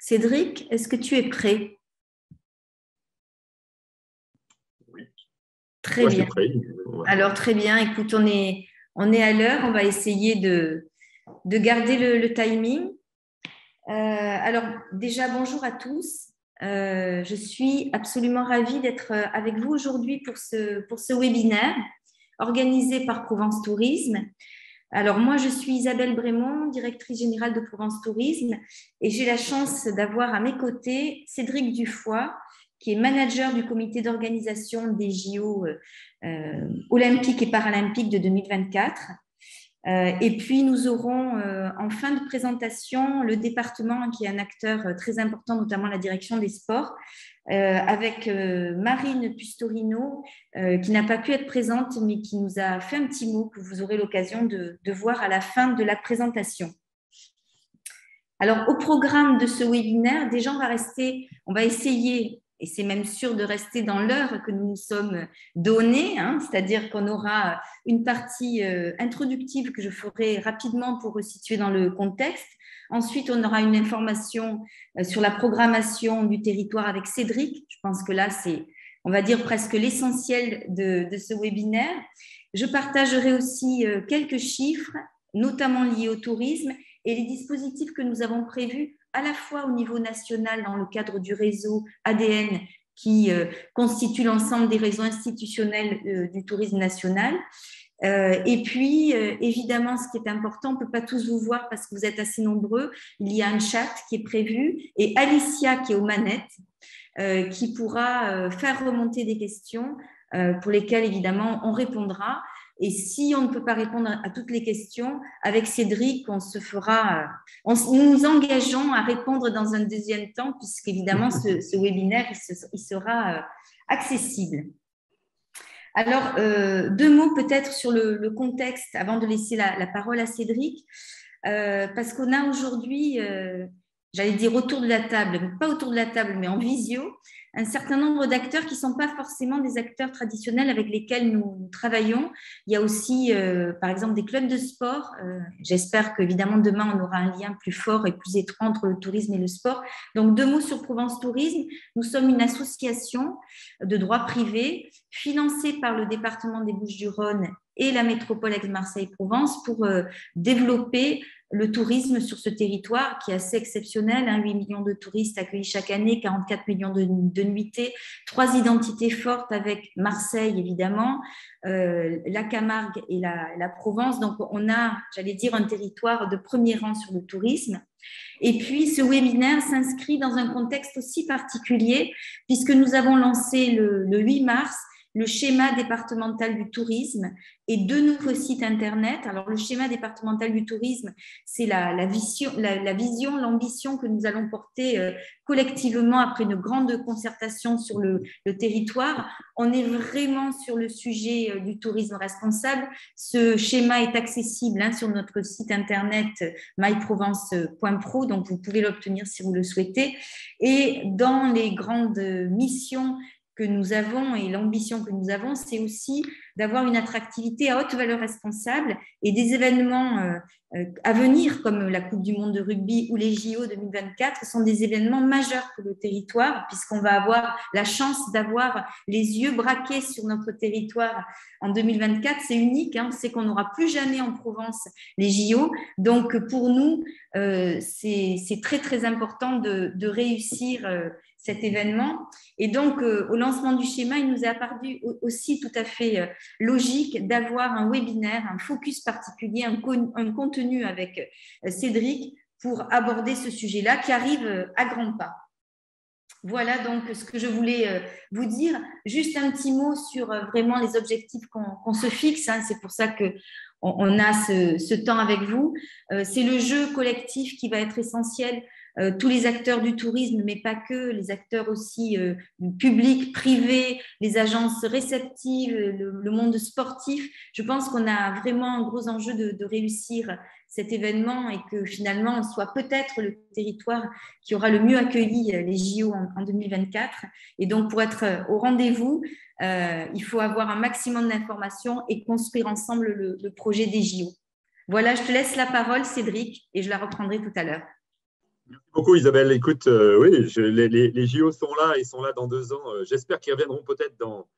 Cédric, est-ce que tu es prêt? Oui, Très moi je suis bien. prêt. Ouais. Alors, très bien. Écoute, on est à l'heure. On va essayer de garder le timing. Alors, déjà, bonjour à tous. Je suis absolument ravie d'être avec vous aujourd'hui pour ce webinaire organisé par Provence Tourisme. Alors, moi, je suis Isabelle Brémond, directrice générale de Provence Tourisme, et j'ai la chance d'avoir à mes côtés Cédric Dufoy, qui est manager du comité d'organisation des JO olympiques et paralympiques de 2024. Et puis, nous aurons en fin de présentation le département qui est un acteur très important, notamment la direction des sports, avec Marine Pustorino, qui n'a pas pu être présente, mais qui nous a fait un petit mot que vous aurez l'occasion de voir à la fin de la présentation. Alors, au programme de ce webinaire, déjà, on va essayer, et c'est même sûr de rester dans l'heure que nous nous sommes donnée, hein, c'est-à-dire qu'on aura une partie introductive que je ferai rapidement pour resituer dans le contexte. Ensuite, on aura une information sur la programmation du territoire avec Cédric. Je pense que là, c'est, on va dire, presque l'essentiel de ce webinaire. Je partagerai aussi quelques chiffres, notamment liés au tourisme, et les dispositifs que nous avons prévus à la fois au niveau national dans le cadre du réseau ADN qui constitue l'ensemble des réseaux institutionnels du tourisme national. Et puis, évidemment, ce qui est important, on ne peut pas tous vous voir parce que vous êtes assez nombreux. Il y a un chat qui est prévu et Alicia qui est aux manettes, qui pourra faire remonter des questions pour lesquelles, évidemment, on répondra. Et si on ne peut pas répondre à toutes les questions, avec Cédric, nous nous engageons à répondre dans un deuxième temps, puisqu'évidemment, ce webinaire, il sera accessible. Alors, deux mots peut-être sur le contexte avant de laisser la parole à Cédric, parce qu'on a aujourd'hui, j'allais dire autour de la table, mais pas autour de la table, mais en visio, un certain nombre d'acteurs qui ne sont pas forcément des acteurs traditionnels avec lesquels nous travaillons. Il y a aussi, par exemple, des clubs de sport. J'espère qu'évidemment, demain, on aura un lien plus fort et plus étroit entre le tourisme et le sport. Donc, deux mots sur Provence Tourisme. Nous sommes une association de droit privé financée par le département des Bouches-du-Rhône et la métropole Aix-Marseille-Provence pour développer le tourisme sur ce territoire qui est assez exceptionnel, 8 millions de touristes accueillis chaque année, 44 millions de nuitées, 3 identités fortes avec Marseille évidemment, la Camargue et la Provence. Donc on a, j'allais dire, un territoire de premier rang sur le tourisme. Et puis ce webinaire s'inscrit dans un contexte aussi particulier puisque nous avons lancé le 8 mars le schéma départemental du tourisme et deux nouveaux sites internet. Alors, le schéma départemental du tourisme, c'est la vision, l'ambition que nous allons porter collectivement après une grande concertation sur le territoire. On est vraiment sur le sujet du tourisme responsable. Ce schéma est accessible sur notre site internet myprovence.pro, donc vous pouvez l'obtenir si vous le souhaitez. Et dans les grandes missions que nous avons et l'ambition que nous avons, c'est aussi d'avoir une attractivité à haute valeur responsable et des événements à venir comme la Coupe du monde de rugby ou les JO 2024 sont des événements majeurs pour le territoire puisqu'on va avoir la chance d'avoir les yeux braqués sur notre territoire en 2024. C'est unique, c'est qu'on n'aura plus jamais en Provence les JO. Donc pour nous, c'est très très important de réussir cet événement. Et donc, au lancement du schéma, il nous est apparu aussi tout à fait logique d'avoir un webinaire, un focus particulier, un contenu avec Cédric pour aborder ce sujet-là qui arrive à grands pas. Voilà donc ce que je voulais vous dire. Juste un petit mot sur vraiment les objectifs qu'on se fixe. C'est pour ça qu'on a ce temps avec vous. C'est le jeu collectif qui va être essentiel. Tous les acteurs du tourisme, mais pas que, les acteurs aussi publics, privés, les agences réceptives, le monde sportif. Je pense qu'on a vraiment un gros enjeu de réussir cet événement et que finalement, on soit peut-être le territoire qui aura le mieux accueilli les JO en 2024. Et donc, pour être au rendez-vous, il faut avoir un maximum d'informations et construire ensemble le projet des JO. Voilà, je te laisse la parole, Cédric, et je la reprendrai tout à l'heure. Merci beaucoup, Isabelle. Écoute, oui, les JO sont là, ils sont là dans 2 ans. J'espère qu'ils reviendront peut-être dans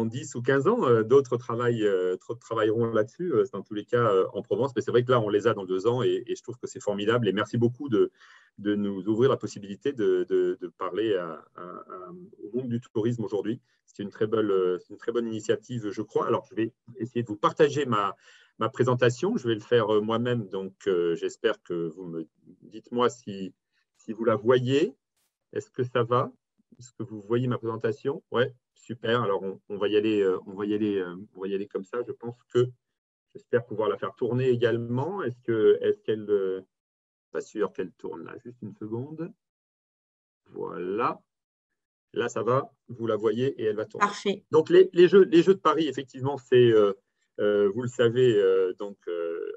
10 ou 15 ans. D'autres travailleront là-dessus, dans tous les cas en Provence. Mais c'est vrai que là, on les a dans 2 ans et je trouve que c'est formidable. Et merci beaucoup de nous ouvrir la possibilité de parler au monde du tourisme aujourd'hui. C'est une très bonne initiative, je crois. Alors, je vais essayer de vous partager ma présentation. Je vais le faire moi-même, donc j'espère que vous me dites-moi si vous la voyez. Est-ce que ça va? Est-ce que vous voyez ma présentation? Ouais, super. Alors, on va y aller, on va y aller comme ça. Je pense que j'espère pouvoir la faire tourner également. Est-ce qu'elle, pas sûr qu'elle tourne là. Juste une seconde. Voilà. Là, ça va. Vous la voyez et elle va tourner. Parfait. Donc, les jeux de Paris, effectivement, c'est, vous le savez, donc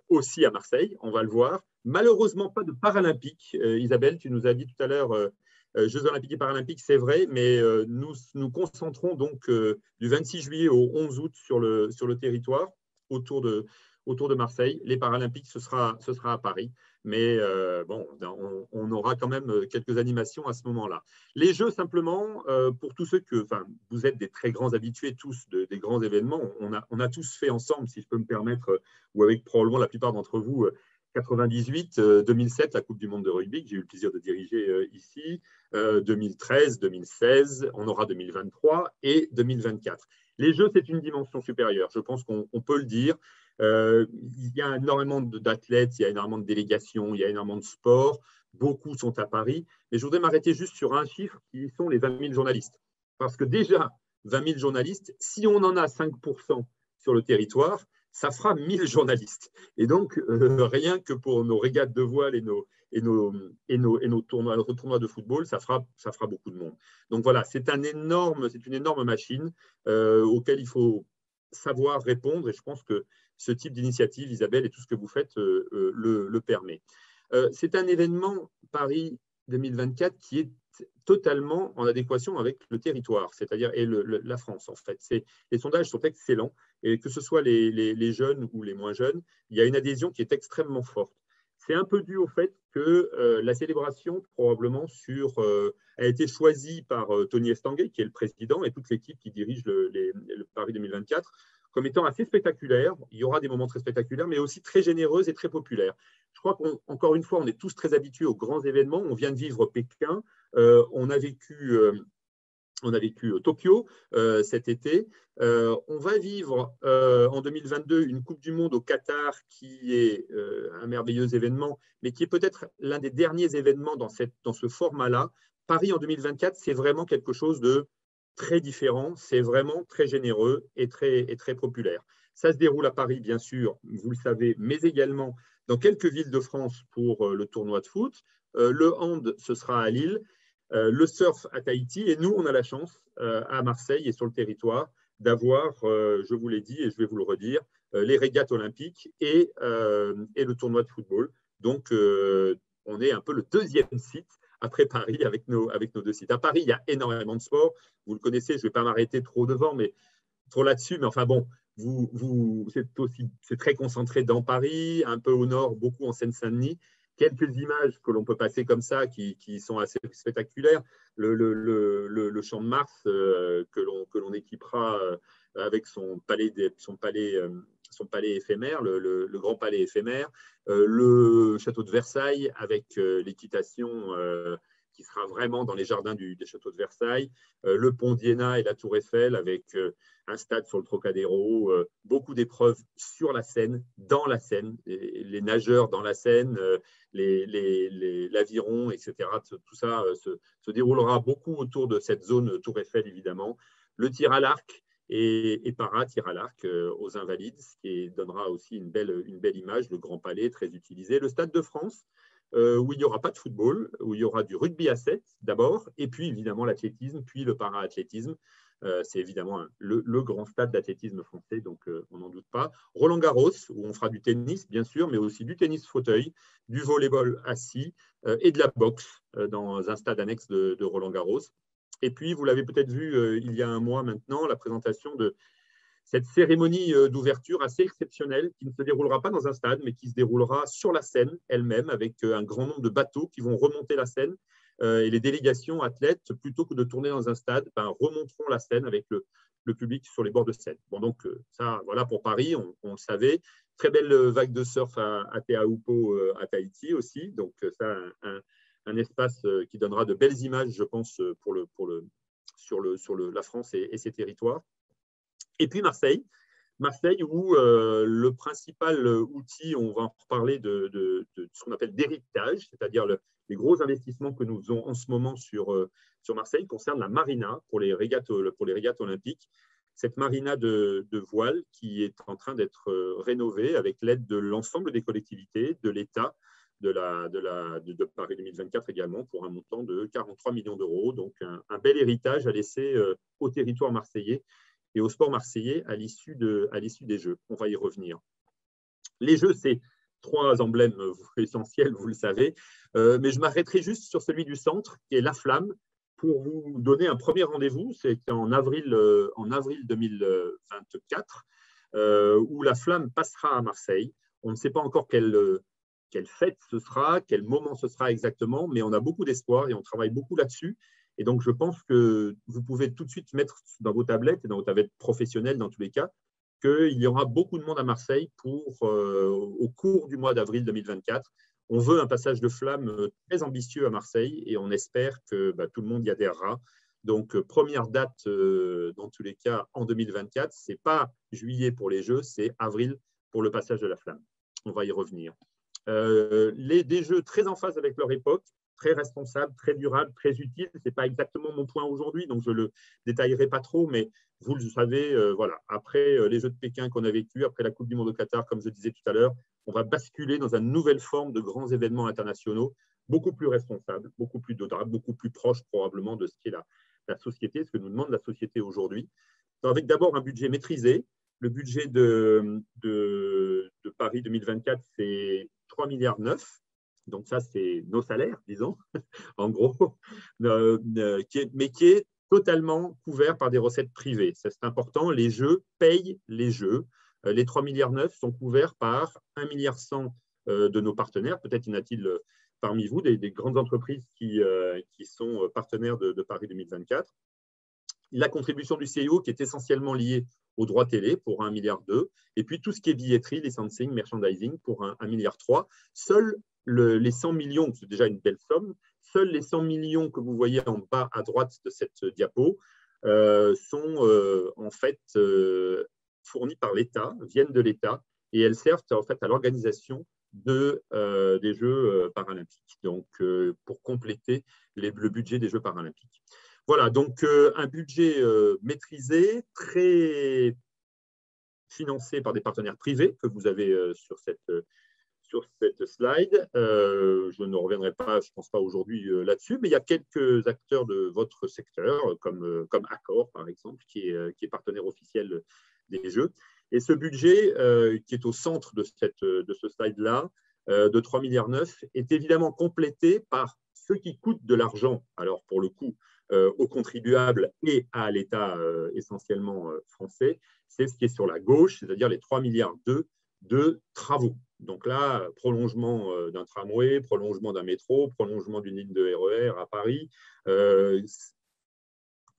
aussi à Marseille. On va le voir. Malheureusement, pas de Paralympiques. Isabelle, tu nous as dit tout à l'heure Jeux Olympiques et Paralympiques, c'est vrai, mais nous concentrons donc du 26 juillet au 11 août sur le territoire autour de Marseille. Les Paralympiques, ce sera à Paris. Mais bon, on aura quand même quelques animations à ce moment-là. Les Jeux, simplement, pour tous ceux enfin, vous êtes des très grands habitués tous des grands événements. On a tous fait ensemble, si je peux me permettre, ou avec probablement la plupart d'entre vous, 98, 2007, la Coupe du Monde de rugby, que j'ai eu le plaisir de diriger ici, 2013, 2016, on aura 2023 et 2024. Les Jeux, c'est une dimension supérieure, je pense qu'on peut le dire. Il y a énormément d'athlètes, il y a énormément de délégations, il y a énormément de sports. Beaucoup sont à Paris. Mais je voudrais m'arrêter juste sur un chiffre qui sont les 20 000 journalistes. Parce que déjà, 20 000 journalistes, si on en a 5% sur le territoire, ça fera 1000 journalistes. Et donc, rien que pour nos régates de voile et notre tournoi de football, ça fera beaucoup de monde. Donc voilà, c'est une énorme machine auquel il faut savoir répondre. Et je pense que ce type d'initiative, Isabelle, et tout ce que vous faites le permet. C'est un événement Paris 2024 qui est totalement en adéquation avec le territoire, c'est-à-dire la France, en fait. Les sondages sont excellents, et que ce soit les jeunes ou les moins jeunes, il y a une adhésion qui est extrêmement forte. C'est un peu dû au fait que la célébration, probablement, a été choisie par Tony Estanguet, qui est le président, et toute l'équipe qui dirige le Paris 2024, comme étant assez spectaculaire. Il y aura des moments très spectaculaires, mais aussi très généreuse et très populaire. Je crois qu'encore une fois, on est tous très habitués aux grands événements. On vient de vivre Pékin. On a vécu Tokyo cet été. On va vivre en 2022 une Coupe du Monde au Qatar qui est un merveilleux événement, mais qui est peut-être l'un des derniers événements dans ce format-là. Paris en 2024, c'est vraiment quelque chose de très différent, c'est vraiment très généreux et très populaire. Ça se déroule à Paris, bien sûr, vous le savez, mais également dans quelques villes de France pour le tournoi de foot. Le hand, ce sera à Lille. Le surf à Tahiti. Et nous, on a la chance à Marseille et sur le territoire d'avoir, je vous l'ai dit et je vais vous le redire, les régates olympiques et le tournoi de football. Donc, on est un peu le deuxième site après Paris avec nos 2 sites. À Paris, il y a énormément de sports. Vous le connaissez, je ne vais pas m'arrêter trop là-dessus, mais enfin bon, c'est très concentré dans Paris, un peu au nord, beaucoup en Seine-Saint-Denis. Quelques images que l'on peut passer comme ça qui sont assez spectaculaires. Le champ de Mars que l'on équipera avec son palais éphémère, le grand palais éphémère, le château de Versailles avec l'équitation qui sera vraiment dans les jardins des châteaux de Versailles, le pont d'Iéna et la tour Eiffel avec un stade sur le Trocadéro, beaucoup d'épreuves sur la Seine, dans la Seine, les nageurs dans la Seine, l'aviron, etc. Tout ça se déroulera beaucoup autour de cette zone tour Eiffel, évidemment. Le tir à l'arc et para-tir à l'arc aux Invalides, ce qui donnera aussi une belle image, le Grand Palais, très utilisé. Le Stade de France, où il n'y aura pas de football, où il y aura du rugby à 7 d'abord, et puis évidemment l'athlétisme, puis le para-athlétisme. C'est évidemment le grand stade d'athlétisme français, donc on n'en doute pas. Roland-Garros, où on fera du tennis, bien sûr, mais aussi du tennis fauteuil, du volleyball assis et de la boxe dans un stade annexe de Roland-Garros. Et puis, vous l'avez peut-être vu il y a un mois maintenant, la présentation cette cérémonie d'ouverture assez exceptionnelle qui ne se déroulera pas dans un stade, mais qui se déroulera sur la Seine elle-même, avec un grand nombre de bateaux qui vont remonter la Seine. Et les délégations athlètes, plutôt que de tourner dans un stade, remonteront la Seine avec le public sur les bords de Seine. Bon, donc ça, voilà pour Paris, on le savait. Très belle vague de surf à Teahupo'o à Tahiti aussi. Donc ça, un espace qui donnera de belles images, je pense, sur la France et ses territoires. Et puis Marseille, où le principal outil, on va en reparler de ce qu'on appelle d'héritage, c'est-à-dire les gros investissements que nous faisons en ce moment sur Marseille, concerne la marina pour les régates olympiques. Cette marina de voile qui est en train d'être rénovée avec l'aide de l'ensemble des collectivités, de l'État, de Paris 2024 également, pour un montant de 43 millions d'euros. Donc un bel héritage à laisser au territoire marseillais et au sport marseillais à l'issue des Jeux. On va y revenir. Les Jeux, c'est 3 emblèmes essentiels, vous le savez, mais je m'arrêterai juste sur celui du centre, qui est la flamme, pour vous donner un premier rendez-vous. C'est en avril 2024, où la flamme passera à Marseille. On ne sait pas encore quelle fête ce sera, quel moment ce sera exactement, mais on a beaucoup d'espoir et on travaille beaucoup là-dessus. Et donc, je pense que vous pouvez tout de suite mettre dans vos tablettes et dans vos tablettes professionnelles, dans tous les cas, qu'il y aura beaucoup de monde à Marseille au cours du mois d'avril 2024. On veut un passage de flamme très ambitieux à Marseille et on espère que tout le monde y adhérera. Donc, première date, dans tous les cas, en 2024. Ce n'est pas juillet pour les Jeux, c'est avril pour le passage de la flamme. On va y revenir. Des Jeux très en phase avec leur époque, très responsables, très durables, très utiles. Ce n'est pas exactement mon point aujourd'hui, donc je ne le détaillerai pas trop, mais vous le savez, voilà. Après les Jeux de Pékin qu'on a vécu, après la Coupe du Monde au Qatar, comme je disais tout à l'heure, on va basculer dans une nouvelle forme de grands événements internationaux, beaucoup plus responsables, beaucoup plus durables, beaucoup plus proches probablement de ce qu'est la société, ce que nous demande la société aujourd'hui. Avec d'abord un budget maîtrisé. Le budget de Paris 2024, c'est 3,9 milliards. Donc ça, c'est nos salaires, disons, en gros, mais qui est totalement couvert par des recettes privées. C'est important, les Jeux payent les Jeux. Les 3,9 milliards sont couverts par 1,1 milliard de nos partenaires. Peut-être y en a-t-il parmi vous des grandes entreprises qui sont partenaires de Paris 2024. La contribution du CIO qui est essentiellement liée aux droits télé pour 1,2 milliard. Et puis tout ce qui est billetterie, licensing, merchandising pour 1,3 milliard. Seuls les 100 millions, c'est déjà une belle somme, seuls les 100 millions que vous voyez en bas à droite de cette diapo sont en fait fournis par l'État, viennent de l'État, et elles servent en fait à l'organisation des Jeux paralympiques, donc pour compléter le budget des Jeux paralympiques. Voilà, donc un budget maîtrisé, très financé par des partenaires privés que vous avez sur cette slide. Je ne reviendrai pas, je ne pense pas aujourd'hui là-dessus, mais il y a quelques acteurs de votre secteur, comme Accor, par exemple, qui est partenaire officiel des Jeux. Et ce budget, qui est au centre de ce slide-là, de 3,9 milliards, est évidemment complété par ce qui coûte de l'argent, alors pour le coup, aux contribuables et à l'État essentiellement français, c'est ce qui est sur la gauche, c'est-à-dire les 3,2 milliards de travaux. Donc là, prolongement d'un tramway, prolongement d'un métro, prolongement d'une ligne de RER à Paris.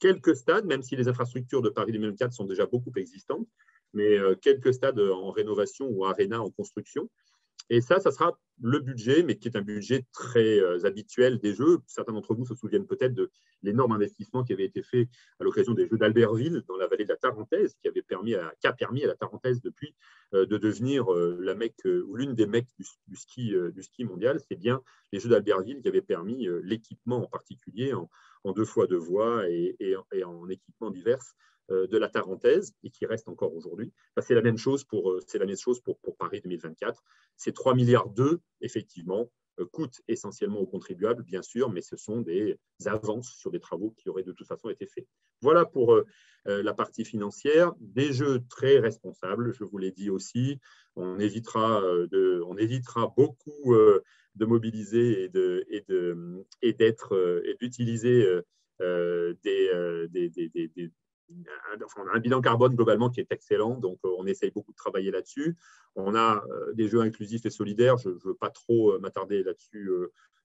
Quelques stades, même si les infrastructures de Paris 2024 sont déjà beaucoup existantes, mais quelques stades en rénovation ou arénas en construction. Et ça sera le budget, mais qui est un budget très habituel des Jeux. Certains d'entre vous se souviennent peut-être de l'énorme investissement qui avait été fait à l'occasion des Jeux d'Albertville, dans la vallée de la Tarentaise, qui a permis à la Tarentaise depuis de devenir la Mecque, ou l'une des Mecques du ski mondial. C'est bien les Jeux d'Albertville qui avaient permis l'équipement en particulier en 2x2 voies et en équipements divers de la Tarentaise et qui reste encore aujourd'hui. C'est la même chose pour Paris 2024. Ces 3,2 milliards, effectivement, coûtent essentiellement aux contribuables, bien sûr, mais ce sont des avances sur des travaux qui auraient de toute façon été faits. Voilà pour la partie financière. Des Jeux très responsables, je vous l'ai dit aussi. On évitera beaucoup de mobiliser et d'utiliser on a un bilan carbone globalement qui est excellent, donc on essaye beaucoup de travailler là-dessus. On a des jeux inclusifs et solidaires, je ne veux pas trop m'attarder là-dessus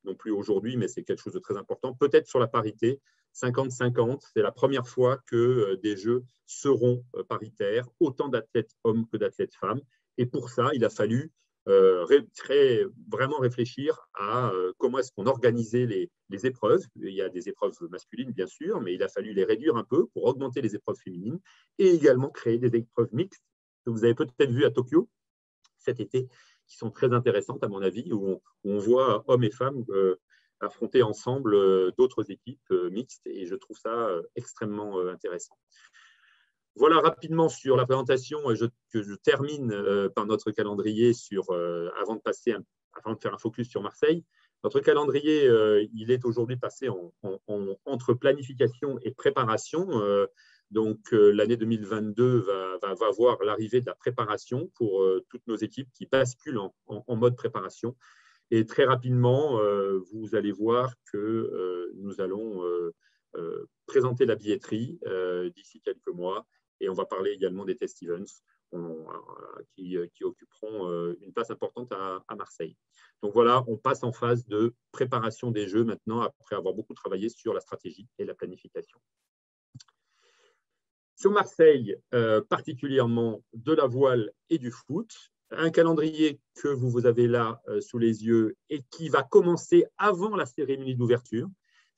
non plus aujourd'hui, mais c'est quelque chose de très important. Peut-être sur la parité, 50-50, c'est la première fois que des jeux seront paritaires, autant d'athlètes hommes que d'athlètes femmes. Et pour ça, il a fallu vraiment réfléchir à comment est-ce qu'on organisait les épreuves. Il y a des épreuves masculines, bien sûr, mais il a fallu les réduire un peu pour augmenter les épreuves féminines et également créer des épreuves mixtes que vous avez peut-être vues à Tokyo cet été, qui sont très intéressantes, à mon avis, où on voit hommes et femmes affronter ensemble d'autres équipes mixtes, et je trouve ça extrêmement intéressant. Voilà rapidement sur la présentation que je termine par notre calendrier avant de faire un focus sur Marseille. Notre calendrier, il est aujourd'hui passé entre planification et préparation. Donc, l'année 2022 va voir l'arrivée de la préparation pour toutes nos équipes qui basculent en mode préparation. Et très rapidement, vous allez voir que nous allons présenter la billetterie d'ici quelques mois. Et on va parler également des test events qui occuperont une place importante à Marseille. Donc voilà, on passe en phase de préparation des Jeux maintenant, après avoir beaucoup travaillé sur la stratégie et la planification. Sur Marseille, particulièrement de la voile et du foot, un calendrier que vous avez là sous les yeux et qui va commencer avant la cérémonie d'ouverture.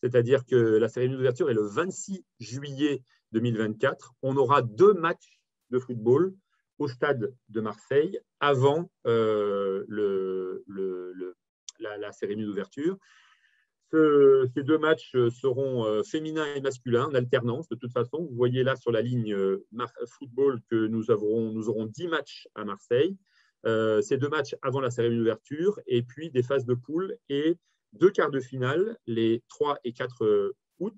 C'est-à-dire que la cérémonie d'ouverture est le 26 juillet 2024. On aura 2 matchs de football au stade de Marseille avant la cérémonie d'ouverture. Ces 2 matchs seront féminins et masculins en alternance. De toute façon, vous voyez là sur la ligne football que nous aurons 10 matchs à Marseille. Ces 2 matchs avant la cérémonie d'ouverture, et puis des phases de poule et 2 quarts de finale, les 3 et 4 août,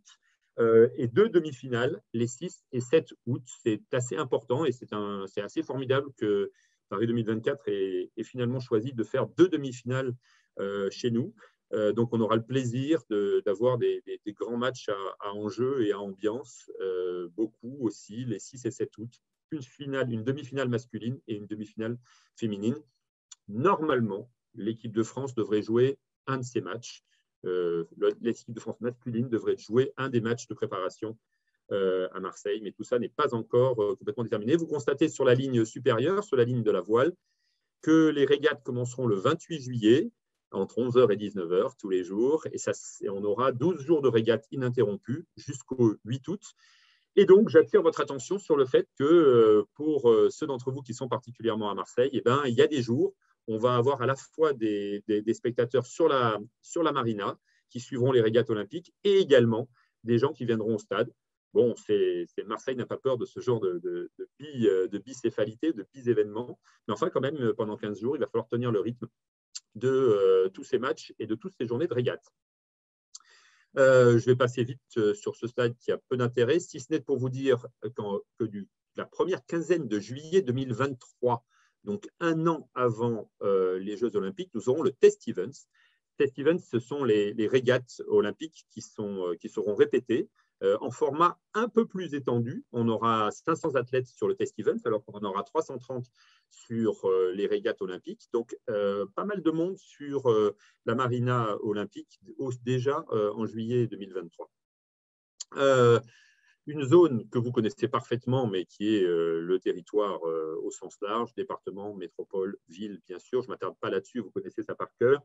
et 2 demi-finales, les 6 et 7 août. C'est assez important et c'est assez formidable que Paris 2024 ait finalement choisi de faire 2 demi-finales chez nous. Donc, on aura le plaisir d'avoir des grands matchs à enjeu et à ambiance, beaucoup aussi, les 6 et 7 août. Une demi-finale masculine et une demi-finale féminine. Normalement, l'équipe de France devrait jouer un de ces matchs. L'équipe de France masculine devrait jouer un des matchs de préparation à Marseille, mais tout ça n'est pas encore complètement déterminé. Vous constatez sur la ligne supérieure, sur la ligne de la voile, que les régates commenceront le 28 juillet, entre 11h et 19h tous les jours, et on aura 12 jours de régates ininterrompues jusqu'au 8 août. Et donc, j'attire votre attention sur le fait que pour ceux d'entre vous qui sont particulièrement à Marseille, il y a des jours, on va avoir à la fois des spectateurs sur la marina qui suivront les régates olympiques et également des gens qui viendront au stade. Bon, Marseille n'a pas peur de ce genre de bicéphalité, de bis-événements, mais enfin, quand même, pendant 15 jours, il va falloir tenir le rythme de tous ces matchs et de toutes ces journées de régates. Je vais passer vite sur ce slide qui a peu d'intérêt, si ce n'est pour vous dire que la première quinzaine de juillet 2023, donc un an avant les Jeux Olympiques, nous aurons le Test Events. Test Events, ce sont les régates olympiques qui seront répétées en format un peu plus étendu. On aura 500 athlètes sur le Test Events, alors qu'on en aura 330 sur les régates olympiques. Donc, pas mal de monde sur la marina olympique déjà en juillet 2023. Une zone que vous connaissez parfaitement, mais qui est le territoire au sens large, département, métropole, ville, bien sûr. Je ne m'attarde pas là-dessus, vous connaissez ça par cœur.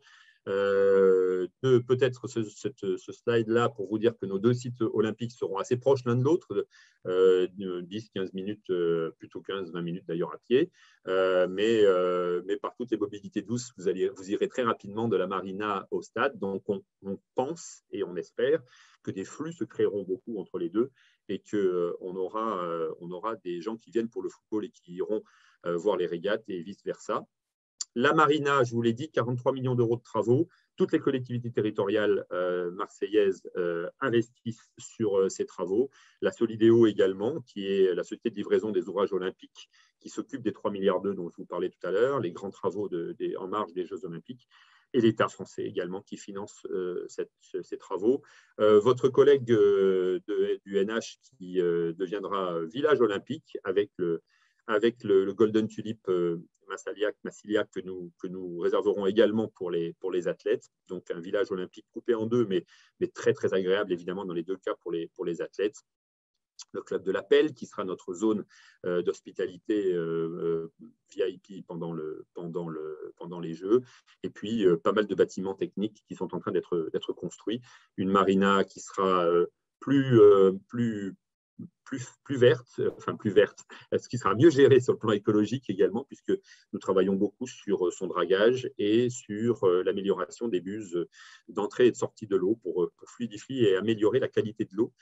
Peut-être ce slide-là pour vous dire que nos 2 sites olympiques seront assez proches l'un de l'autre, 10-15 minutes, plutôt 15-20 minutes d'ailleurs à pied. Mais par toutes les mobilités douces, vous irez très rapidement de la marina au stade. Donc, on pense et on espère que des flux se créeront beaucoup entre les deux et qu'on aura des gens qui viennent pour le football et qui iront voir les régates et vice-versa. La marina, je vous l'ai dit, 43 millions d'euros de travaux. Toutes les collectivités territoriales marseillaises investissent sur ces travaux. La Solidéo également, qui est la société de livraison des ouvrages olympiques, qui s'occupe des 3,2 milliards dont je vous parlais tout à l'heure, les grands travaux en marge des Jeux olympiques. et l'État français également qui finance ces travaux. Votre collègue du NH qui deviendra village olympique avec le Golden Tulip Massiliac que nous réserverons également pour les athlètes. Donc un village olympique coupé en deux, mais très, très agréable évidemment dans les deux cas pour les athlètes. Le club de l'Appel, qui sera notre zone d'hospitalité VIP pendant les Jeux. Et puis, pas mal de bâtiments techniques qui sont en train d'être construits. Une marina qui sera plus verte, ce qui sera mieux géré sur le plan écologique également, puisque nous travaillons beaucoup sur son dragage et sur l'amélioration des buses d'entrée et de sortie de l'eau pour fluidifier et améliorer la qualité de l'eau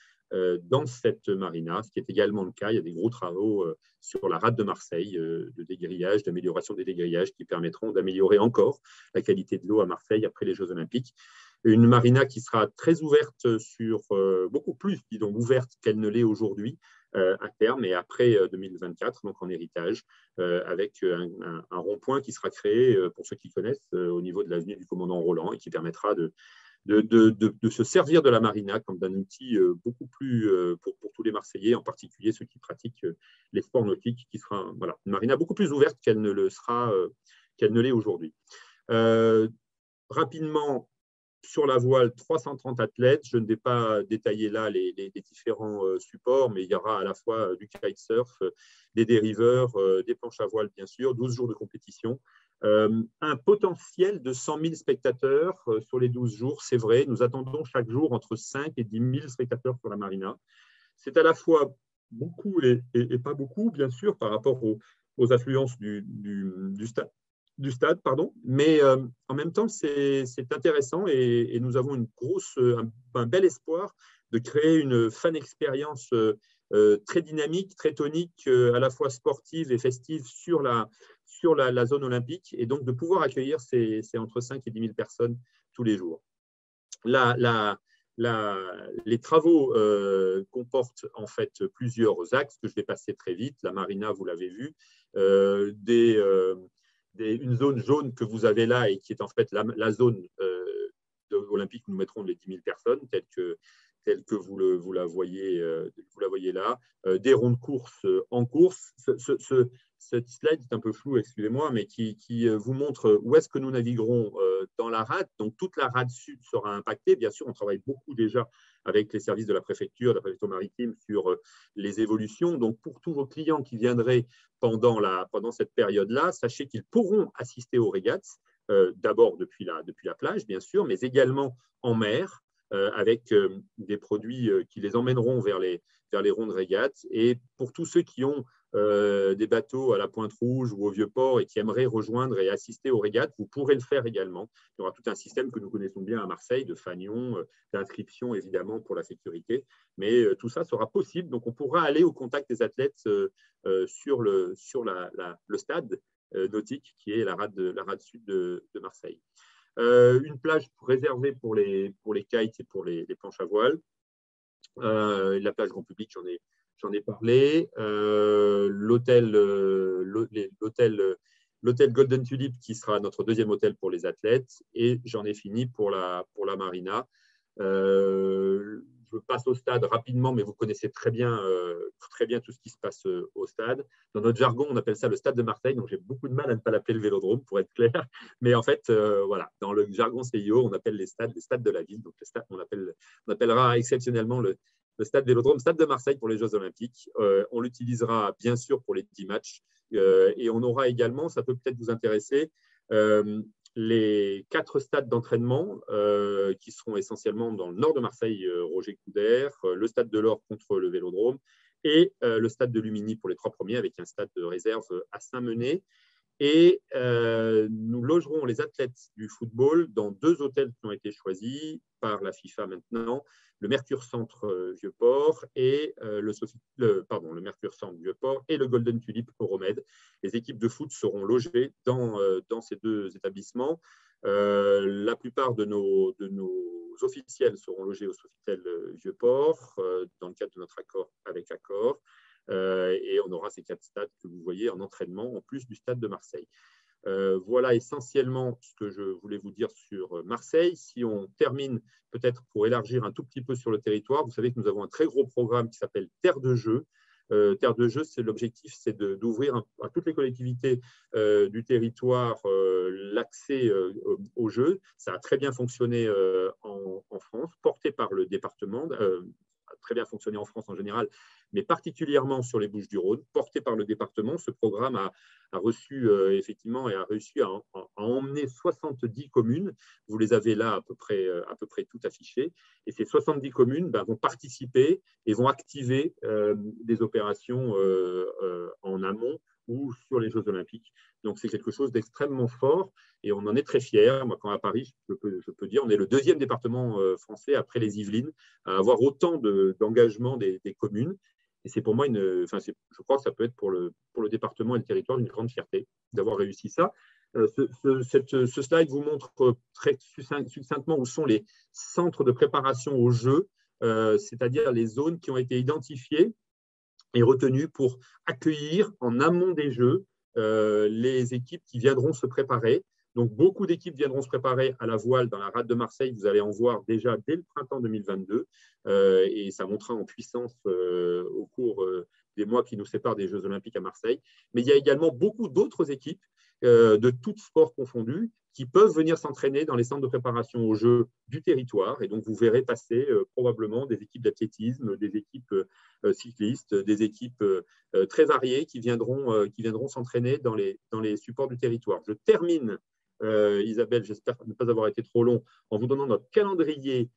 dans cette marina, ce qui est également le cas. Il y a des gros travaux sur la rade de Marseille, de dégrillage, d'amélioration des dégrillages qui permettront d'améliorer encore la qualité de l'eau à Marseille après les Jeux Olympiques. Une marina qui sera très ouverte beaucoup plus, disons, ouverte qu'elle ne l'est aujourd'hui à terme et après 2024, donc en héritage, avec un rond-point qui sera créé, pour ceux qui connaissent, au niveau de l'avenue du commandant Roland et qui permettra de se servir de la marina comme d'un outil beaucoup plus pour tous les Marseillais, en particulier ceux qui pratiquent les sports nautiques, qui sera une marina beaucoup plus ouverte qu'elle ne l'est aujourd'hui. Rapidement, sur la voile, 330 athlètes. Je ne vais pas détailler là les différents supports, mais il y aura à la fois du kitesurf, des dériveurs, des planches à voile, bien sûr, 12 jours de compétition. Un potentiel de 100 000 spectateurs sur les 12 jours, c'est vrai. Nous attendons chaque jour entre 5 et 10 000 spectateurs sur la marina. C'est à la fois beaucoup et pas beaucoup, bien sûr, par rapport aux affluences du stade, mais en même temps, c'est intéressant et nous avons un bel espoir de créer une fan expérience très dynamique, très tonique, à la fois sportive et festive sur la zone olympique, et donc de pouvoir accueillir ces entre 5 et 10 000 personnes tous les jours. Les travaux comportent en fait plusieurs axes que je vais passer très vite. La marina, vous l'avez vu, une zone jaune que vous avez là et qui est en fait la zone olympique où nous mettrons les 10 000 personnes, telle que vous la voyez là, des ronds de course en course. Cette slide est un peu floue, excusez-moi, mais qui vous montre où est-ce que nous naviguerons dans la rade. Donc, toute la rade sud sera impactée. Bien sûr, on travaille beaucoup déjà avec les services de la préfecture maritime sur les évolutions. Donc, pour tous vos clients qui viendraient pendant cette période-là, sachez qu'ils pourront assister aux régates, d'abord depuis la plage, bien sûr, mais également en mer, avec des produits qui les emmèneront vers les rondes régates. Et pour tous ceux qui ont des bateaux à la Pointe-Rouge ou au Vieux-Port et qui aimeraient rejoindre et assister aux régates, vous pourrez le faire également. Il y aura tout un système que nous connaissons bien à Marseille, de fanions, d'inscription évidemment pour la sécurité, mais tout ça sera possible. Donc on pourra aller au contact des athlètes sur le stade nautique qui est la rade sud de Marseille. Une plage réservée pour les kites et pour les planches à voile. La plage grand public, j'en ai parlé. L'hôtel Golden Tulip qui sera notre deuxième hôtel pour les athlètes. Et j'en ai fini pour la marina. Je passe au stade rapidement, mais vous connaissez très bien tout ce qui se passe au stade. Dans notre jargon, on appelle ça le stade de Marseille, donc j'ai beaucoup de mal à ne pas l'appeler le Vélodrome, pour être clair. Mais en fait, voilà, dans le jargon CIO, on appelle les stades de la ville. Donc, on appellera exceptionnellement le stade Vélodrome, stade de Marseille pour les Jeux Olympiques. On l'utilisera bien sûr pour les 10 matchs. Et on aura également, ça peut peut-être vous intéresser, les 4 stades d'entraînement qui seront essentiellement dans le nord de Marseille, Roger Coudert, le stade de l'Or contre le Vélodrome et le stade de Lumini pour les 3 premiers, avec un stade de réserve à Saint-Menet. Et nous logerons les athlètes du football dans 2 hôtels qui ont été choisis par la FIFA maintenant, le Mercure Centre Vieux-Port et le Mercure Centre Vieux-Port et le Golden Tulip Euromède. Les équipes de foot seront logées dans ces 2 établissements. La plupart de nos officiels seront logés au Sofitel Vieux-Port dans le cadre de notre accord avec Accor. Et on aura ces 4 stades que vous voyez en entraînement en plus du stade de Marseille. Voilà essentiellement ce que je voulais vous dire sur Marseille. Si on termine peut-être pour élargir un tout petit peu sur le territoire, vous savez que nous avons un très gros programme qui s'appelle Terre de Jeux. Terre de Jeux, l'objectif, c'est d'ouvrir à toutes les collectivités du territoire l'accès aux jeux. Ça a très bien fonctionné en France, porté par le département, très bien fonctionné en France en général, mais particulièrement sur les Bouches-du-Rhône, porté par le département. Ce programme a reçu effectivement et a réussi à emmener 70 communes. Vous les avez là à peu près toutes affichées. Et ces 70 communes vont participer et vont activer des opérations en amont ou sur les Jeux Olympiques. Donc, c'est quelque chose d'extrêmement fort et on en est très fiers. Moi, quand à Paris, je peux dire, on est le deuxième département français après les Yvelines à avoir autant d'engagement des communes. Et c'est pour moi, je crois que ça peut être pour le département et le territoire une grande fierté d'avoir réussi ça. Ce slide vous montre très succinctement où sont les centres de préparation aux Jeux, c'est-à-dire les zones qui ont été identifiées et retenues pour accueillir en amont des Jeux les équipes qui viendront se préparer. Donc, beaucoup d'équipes viendront se préparer à la voile dans la rade de Marseille. Vous allez en voir déjà dès le printemps 2022 et ça montera en puissance au cours des mois qui nous séparent des Jeux Olympiques à Marseille. Mais il y a également beaucoup d'autres équipes de tous sports confondus qui peuvent venir s'entraîner dans les centres de préparation aux Jeux du territoire. Et donc, vous verrez passer probablement des équipes d'athlétisme, des équipes cyclistes, des équipes très variées qui viendront s'entraîner dans les supports du territoire. Je termine, Isabelle, j'espère ne pas avoir été trop long, en vous donnant notre calendrier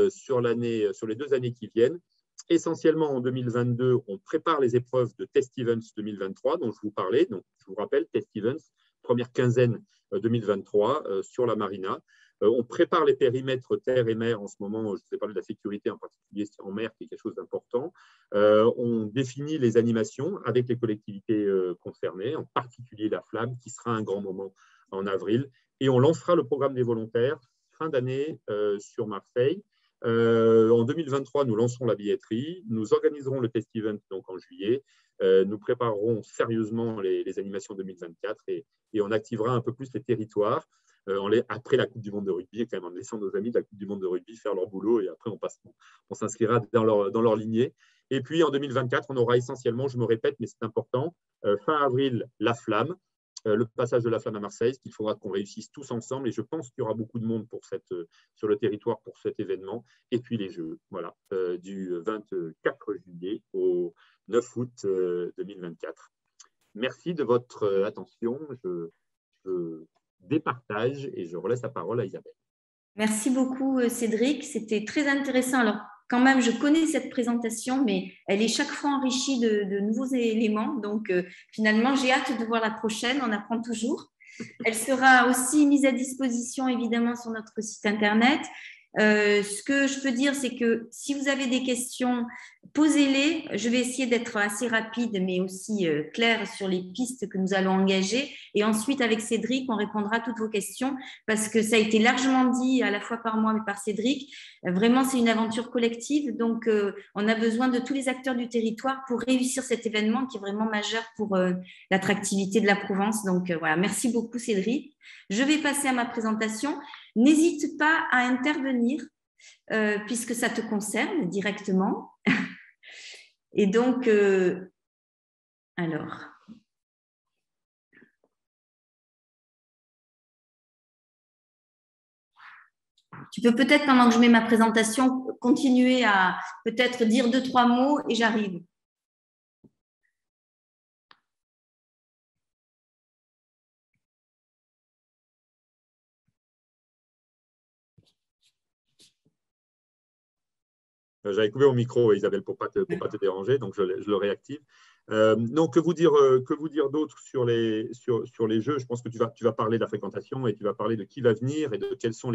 sur les 2 années qui viennent. Essentiellement, en 2022, on prépare les épreuves de Test Events 2023 dont je vous parlais. Donc, je vous rappelle, Test Events, première quinzaine 2023 sur la Marina. On prépare les périmètres terre et mer en ce moment. Je vous ai parlé de la sécurité, en particulier en mer, qui est quelque chose d'important. On définit les animations avec les collectivités concernées, en particulier la Flamme, qui sera un grand moment en avril. Et on lancera le programme des volontaires fin d'année sur Marseille. En 2023, nous lancerons la billetterie. Nous organiserons le Test Event donc, en juillet. Nous préparerons sérieusement les animations 2024 et on activera un peu plus les territoires après la Coupe du Monde de rugby, quand même, en laissant nos amis de la Coupe du Monde de rugby faire leur boulot et après on s'inscrira dans leur lignée. Et puis en 2024, on aura essentiellement, je me répète, mais c'est important, fin avril, la Flamme, le passage de la Flamme à Marseille, qu'il faudra qu'on réussisse tous ensemble. Et je pense qu'il y aura beaucoup de monde sur le territoire pour cet événement. Et puis les Jeux, voilà, du 24 juillet au 9 août 2024. Merci de votre attention. Je départage et je relaisse la parole à Isabelle. Merci beaucoup, Cédric. C'était très intéressant. Alors, quand même, je connais cette présentation, mais elle est chaque fois enrichie de nouveaux éléments. Donc, finalement, j'ai hâte de voir la prochaine. On apprend toujours. Elle sera aussi mise à disposition, évidemment, sur notre site Internet. Ce que je peux dire, c'est que si vous avez des questions, posez-les. Je vais essayer d'être assez rapide, mais aussi claire sur les pistes que nous allons engager. Et ensuite, avec Cédric, on répondra à toutes vos questions parce que ça a été largement dit à la fois par moi et par Cédric. Vraiment, c'est une aventure collective. Donc, on a besoin de tous les acteurs du territoire pour réussir cet événement qui est vraiment majeur pour l'attractivité de la Provence. Donc, voilà. Merci beaucoup, Cédric. Je vais passer à ma présentation. N'hésite pas à intervenir puisque ça te concerne directement. Et donc, alors, tu peux peut-être, pendant que je mets ma présentation, continuer à peut-être dire 2-3 mots et j'arrive. J'avais coupé mon micro, Isabelle, pour ne pas te déranger, donc je le réactive. Donc, que vous dire d'autre sur les Jeux? Je pense que tu vas parler de la fréquentation et tu vas parler de qui va venir et de quels sont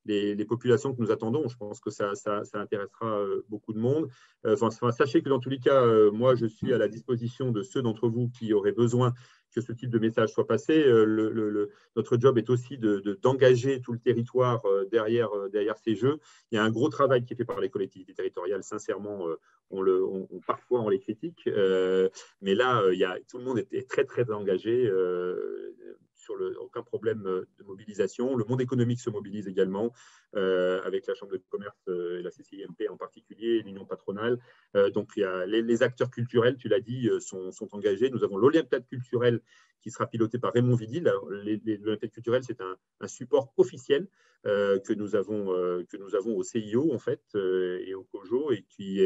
les populations que nous attendons. Je pense que ça intéressera beaucoup de monde. Sachez que dans tous les cas, moi, je suis à la disposition de ceux d'entre vous qui auraient besoin que ce type de message soit passé. Notre job est aussi d'engager tout le territoire derrière ces jeux. Il y a un gros travail qui est fait par les collectivités territoriales. Sincèrement, parfois on les critique, mais là, tout le monde est très, très engagé. Aucun problème de mobilisation. Le monde économique se mobilise également, avec la Chambre de commerce et la CCIMP en particulier, l'Union patronale. Donc, les acteurs culturels, tu l'as dit, sont engagés. Nous avons l'Olympiade culturelle qui sera pilotée par Raymond Vidil. L'Olympiade culturelle, c'est un support officiel que nous avons au CIO, en fait, et au COJO, et qui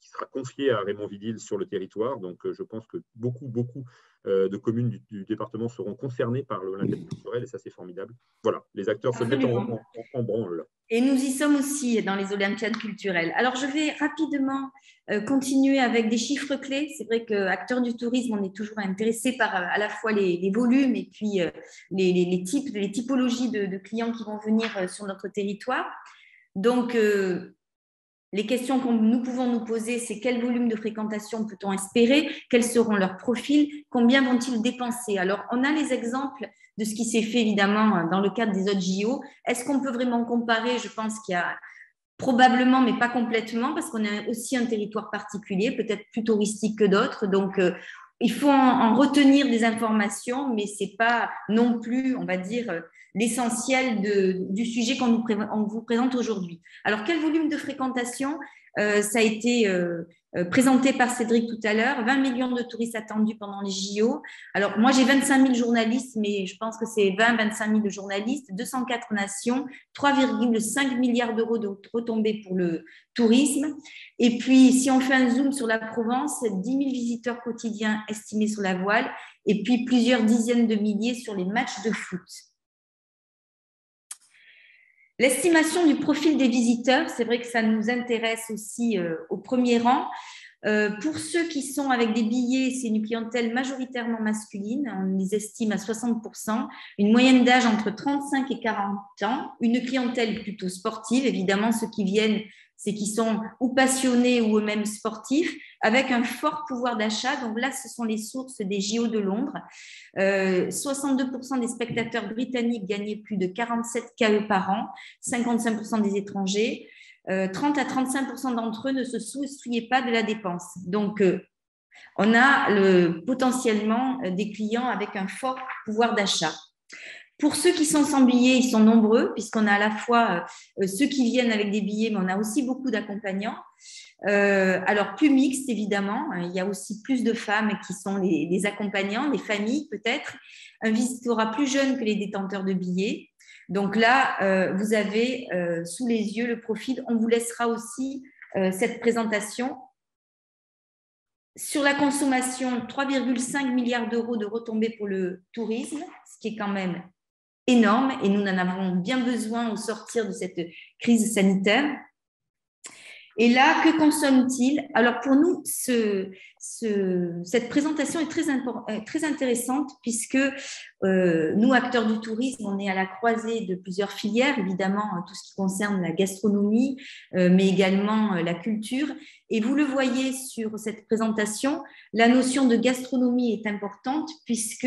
sera confié à Raymond Vidil sur le territoire. Donc, je pense que beaucoup de communes du département seront concernées par l'Olympiade culturelle, et ça, c'est formidable. Voilà, les acteurs se mettent en branle. Et nous y sommes aussi dans les Olympiades culturelles. Alors, je vais rapidement continuer avec des chiffres clés. C'est vrai qu'acteurs du tourisme, on est toujours intéressé par à la fois les volumes et puis les typologies de clients qui vont venir sur notre territoire. Donc, les questions que nous pouvons nous poser, c'est quel volume de fréquentation peut-on espérer? Quels seront leurs profils? Combien vont-ils dépenser? Alors, on a les exemples de ce qui s'est fait évidemment dans le cadre des autres JO. Est-ce qu'on peut vraiment comparer? Je pense qu'il y a probablement, mais pas complètement, parce qu'on a aussi un territoire particulier, peut-être plus touristique que d'autres. Donc, il faut en retenir des informations, mais ce n'est pas non plus, on va dire, l'essentiel du sujet qu'on vous présente aujourd'hui. Alors, quel volume de fréquentation? Ça a été présenté par Cédric tout à l'heure, 20 millions de touristes attendus pendant les JO. Alors, moi, j'ai 25 000 journalistes, mais je pense que c'est 20-25 000 journalistes, 204 nations, 3,5 milliards d'euros de retombées pour le tourisme. Et puis, si on fait un zoom sur la Provence, 10 000 visiteurs quotidiens estimés sur la voile, et puis plusieurs dizaines de milliers sur les matchs de foot. L'estimation du profil des visiteurs, c'est vrai que ça nous intéresse aussi au premier rang. Pour ceux qui sont avec des billets, c'est une clientèle majoritairement masculine, on les estime à 60%, une moyenne d'âge entre 35 et 40 ans, une clientèle plutôt sportive, évidemment ceux qui viennent, c'est qui sont ou passionnés ou eux-mêmes sportifs, avec un fort pouvoir d'achat. Donc là, ce sont les sources des JO de Londres. 62% des spectateurs britanniques gagnaient plus de 47 KE par an, 55% des étrangers. 30 à 35% d'entre eux ne se souciaient pas de la dépense. Donc, on a potentiellement des clients avec un fort pouvoir d'achat. Pour ceux qui sont sans billets, ils sont nombreux, puisqu'on a à la fois ceux qui viennent avec des billets, mais on a aussi beaucoup d'accompagnants. Alors, plus mixte, évidemment. Il y a aussi plus de femmes qui sont les accompagnants, des familles peut-être. Un visiteur plus jeune que les détenteurs de billets. Donc là, vous avez sous les yeux le profil. On vous laissera aussi cette présentation. Sur la consommation, 3,5 milliards d'euros de retombées pour le tourisme, ce qui est quand même énorme et nous en avons bien besoin au sortir de cette crise sanitaire. Et là, que consomme-t-il? Alors pour nous, cette présentation est très intéressante puisque nous, acteurs du tourisme, on est à la croisée de plusieurs filières, évidemment, tout ce qui concerne la gastronomie, mais également la culture. Et vous le voyez sur cette présentation, la notion de gastronomie est importante puisque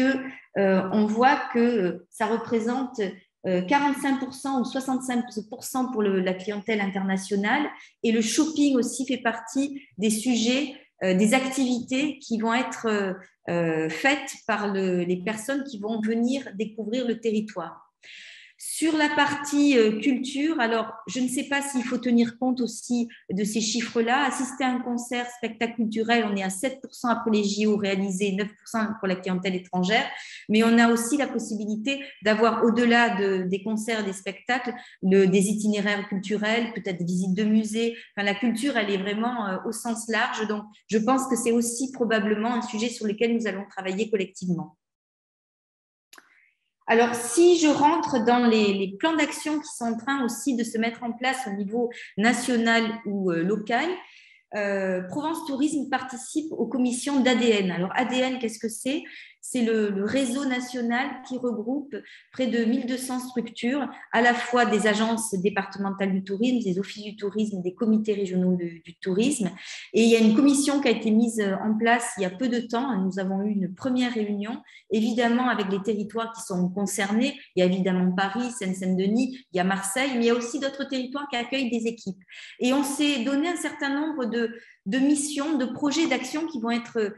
on voit que ça représente 45% ou 65% pour la clientèle internationale et le shopping aussi fait partie des sujets, des activités qui vont être faites par les personnes qui vont venir découvrir le territoire. Sur la partie culture, alors je ne sais pas s'il faut tenir compte aussi de ces chiffres-là. Assister à un concert, spectacle culturel, on est à 7% après les JO réalisés, 9% pour la clientèle étrangère. Mais on a aussi la possibilité d'avoir au-delà des concerts et des spectacles, des itinéraires culturels, peut-être des visites de musées. Enfin, la culture, elle est vraiment au sens large. Donc, je pense que c'est aussi probablement un sujet sur lequel nous allons travailler collectivement. Alors, si je rentre dans les plans d'action qui sont en train aussi de se mettre en place au niveau national ou local, Provence Tourisme participe aux commissions d'ADN. Alors, ADN, qu'est-ce que c'est? c'est le réseau national qui regroupe près de 1200 structures, à la fois des agences départementales du tourisme, des offices du tourisme, des comités régionaux du tourisme. Et il y a une commission qui a été mise en place il y a peu de temps. Nous avons eu une première réunion, évidemment avec les territoires qui sont concernés. Il y a évidemment Paris, Seine-Saint-Denis, il y a Marseille, mais il y a aussi d'autres territoires qui accueillent des équipes. Et on s'est donné un certain nombre de missions, de projets d'action qui vont être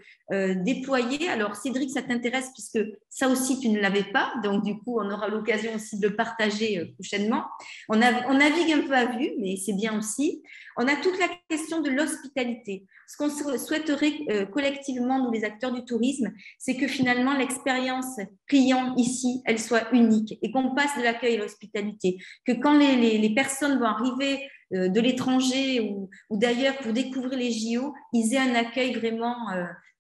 déployés. Alors, Cédric, ça t'intéresse puisque ça aussi, tu ne l'avais pas. Donc, du coup, on aura l'occasion aussi de le partager prochainement. On navigue un peu à vue, mais c'est bien aussi. On a toute la question de l'hospitalité. Ce qu'on souhaiterait collectivement, nous les acteurs du tourisme, c'est que finalement, l'expérience client ici, elle soit unique et qu'on passe de l'accueil à l'hospitalité. Que quand les personnes vont arriver de l'étranger ou d'ailleurs pour découvrir les JO, ils aient un accueil vraiment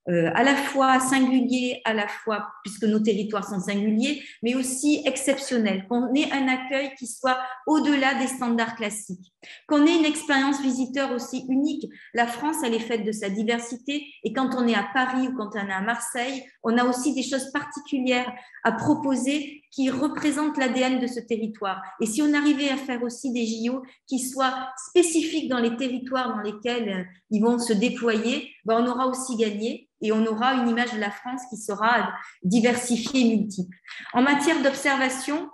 à la fois singulier, à la fois, puisque nos territoires sont singuliers, mais aussi exceptionnel, qu'on ait un accueil qui soit au-delà des standards classiques, qu'on ait une expérience visiteur aussi unique. La France, elle est faite de sa diversité, et quand on est à Paris ou quand on est à Marseille, on a aussi des choses particulières à proposer qui représentent l'ADN de ce territoire. Et si on arrivait à faire aussi des JO qui soient spécifiques dans les territoires dans lesquels ils vont se déployer, ben on aura aussi gagné et on aura une image de la France qui sera diversifiée et multiple. En matière d'observation,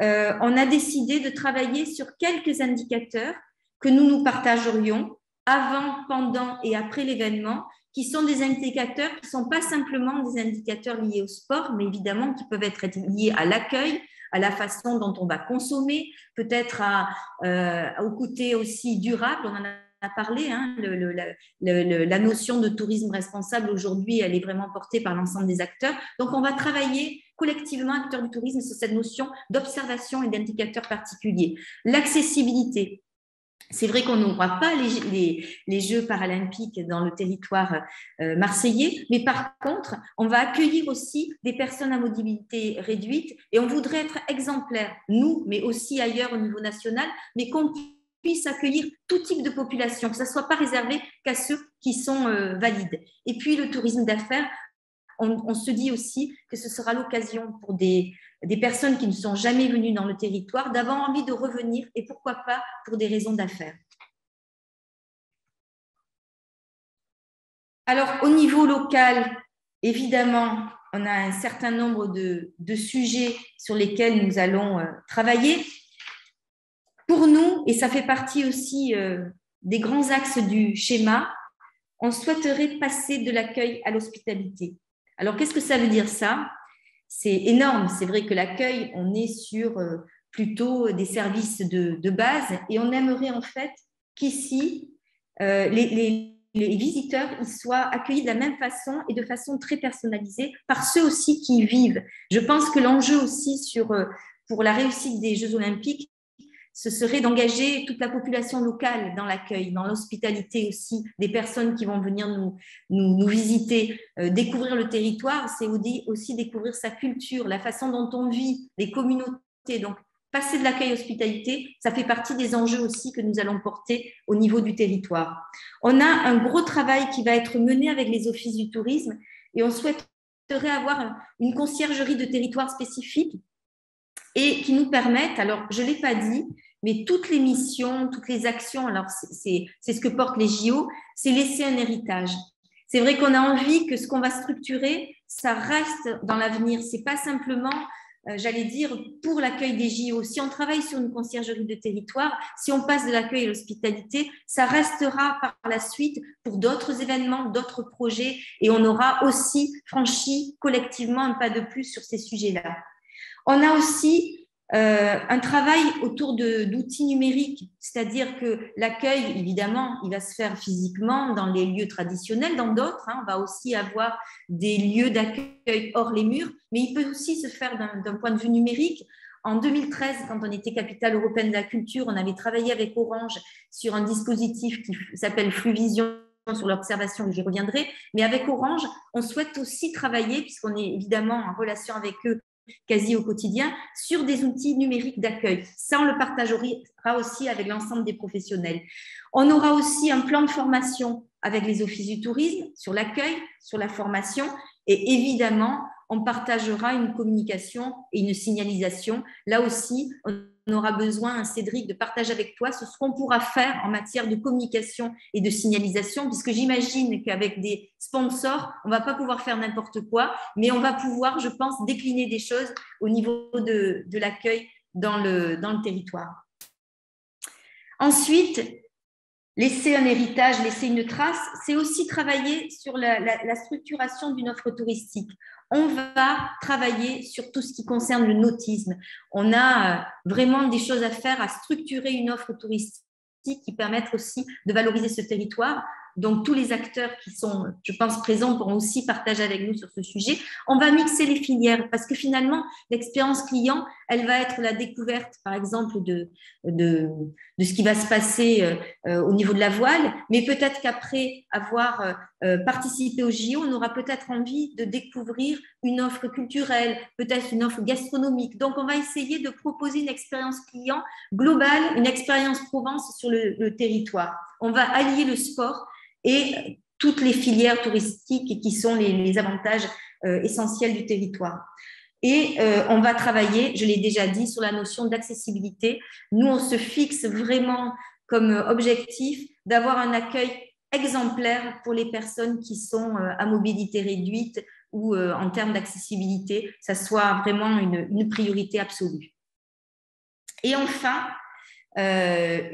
on a décidé de travailler sur quelques indicateurs que nous partagerions avant, pendant et après l'événement, qui sont des indicateurs qui ne sont pas simplement des indicateurs liés au sport, mais évidemment qui peuvent être liés à l'accueil, à la façon dont on va consommer, peut-être au côté aussi durable. On en a parlé, hein, la notion de tourisme responsable aujourd'hui, elle est vraiment portée par l'ensemble des acteurs. Donc, on va travailler collectivement, acteurs du tourisme, sur cette notion d'observation et d'indicateurs particuliers. L'accessibilité. C'est vrai qu'on n'aura pas les Jeux paralympiques dans le territoire marseillais, mais par contre, on va accueillir aussi des personnes à mobilité réduite et on voudrait être exemplaires, nous, mais aussi ailleurs au niveau national, mais qu'on puisse accueillir tout type de population, que ça ne soit pas réservé qu'à ceux qui sont valides. Et puis, le tourisme d'affaires, on se dit aussi que ce sera l'occasion pour des personnes qui ne sont jamais venues dans le territoire d'avoir envie de revenir et pourquoi pas pour des raisons d'affaires. Alors, au niveau local, évidemment, on a un certain nombre de sujets sur lesquels nous allons travailler. Pour nous, et ça fait partie aussi des grands axes du schéma, on souhaiterait passer de l'accueil à l'hospitalité. Alors, qu'est-ce que ça veut dire ça? C'est énorme. C'est vrai que l'accueil, on est sur plutôt des services de base et on aimerait en fait qu'ici, les visiteurs ils soient accueillis de la même façon et de façon très personnalisée par ceux aussi qui y vivent. Je pense que l'enjeu aussi pour la réussite des Jeux Olympiques, ce serait d'engager toute la population locale dans l'accueil, dans l'hospitalité aussi, des personnes qui vont venir nous visiter, découvrir le territoire, c'est aussi découvrir sa culture, la façon dont on vit, les communautés. Donc, passer de l'accueil à l'hospitalité, ça fait partie des enjeux aussi que nous allons porter au niveau du territoire. On a un gros travail qui va être mené avec les offices du tourisme et on souhaiterait avoir une conciergerie de territoire spécifique et qui nous permettent, alors je ne l'ai pas dit, mais toutes les missions, toutes les actions, alors c'est ce que portent les JO, c'est laisser un héritage. C'est vrai qu'on a envie que ce qu'on va structurer, ça reste dans l'avenir. Ce n'est pas simplement, j'allais dire, pour l'accueil des JO. Si on travaille sur une conciergerie de territoire, si on passe de l'accueil à l'hospitalité, ça restera par la suite pour d'autres événements, d'autres projets, et on aura aussi franchi collectivement un pas de plus sur ces sujets-là. On a aussi un travail autour d'outils numériques, c'est-à-dire que l'accueil, évidemment, il va se faire physiquement dans les lieux traditionnels, dans d'autres, hein, on va aussi avoir des lieux d'accueil hors les murs, mais il peut aussi se faire d'un point de vue numérique. En 2013, quand on était capitale européenne de la culture, on avait travaillé avec Orange sur un dispositif qui s'appelle Fluvision, sur l'observation, j'y reviendrai, mais avec Orange, on souhaite aussi travailler, puisqu'on est évidemment en relation avec eux quasi au quotidien, sur des outils numériques d'accueil. Ça, on le partagera aussi avec l'ensemble des professionnels. On aura aussi un plan de formation avec les offices du tourisme sur l'accueil, sur la formation et évidemment, on partagera une communication et une signalisation. Là aussi, on aura besoin, Cédric, de partager avec toi ce qu'on pourra faire en matière de communication et de signalisation, puisque j'imagine qu'avec des sponsors, on ne va pas pouvoir faire n'importe quoi, mais on va pouvoir, je pense, décliner des choses au niveau de l'accueil dans le territoire. Ensuite, laisser un héritage, laisser une trace, c'est aussi travailler sur la structuration d'une offre touristique. On va travailler sur tout ce qui concerne le nautisme. On a vraiment des choses à faire, à structurer une offre touristique qui permettent aussi de valoriser ce territoire. Donc, tous les acteurs qui sont, je pense, présents pourront aussi partager avec nous sur ce sujet. On va mixer les filières parce que finalement, l'expérience client, elle va être la découverte, par exemple, de ce qui va se passer au niveau de la voile. Mais peut-être qu'après avoir participé au JO, on aura peut-être envie de découvrir une offre culturelle, peut-être une offre gastronomique. Donc, on va essayer de proposer une expérience client globale, une expérience Provence sur le territoire. On va allier le sport et toutes les filières touristiques qui sont les avantages essentiels du territoire. Et on va travailler, je l'ai déjà dit, sur la notion d'accessibilité. Nous, on se fixe vraiment comme objectif d'avoir un accueil exemplaire pour les personnes qui sont à mobilité réduite ou en termes d'accessibilité, ça soit vraiment une priorité absolue. Et enfin, un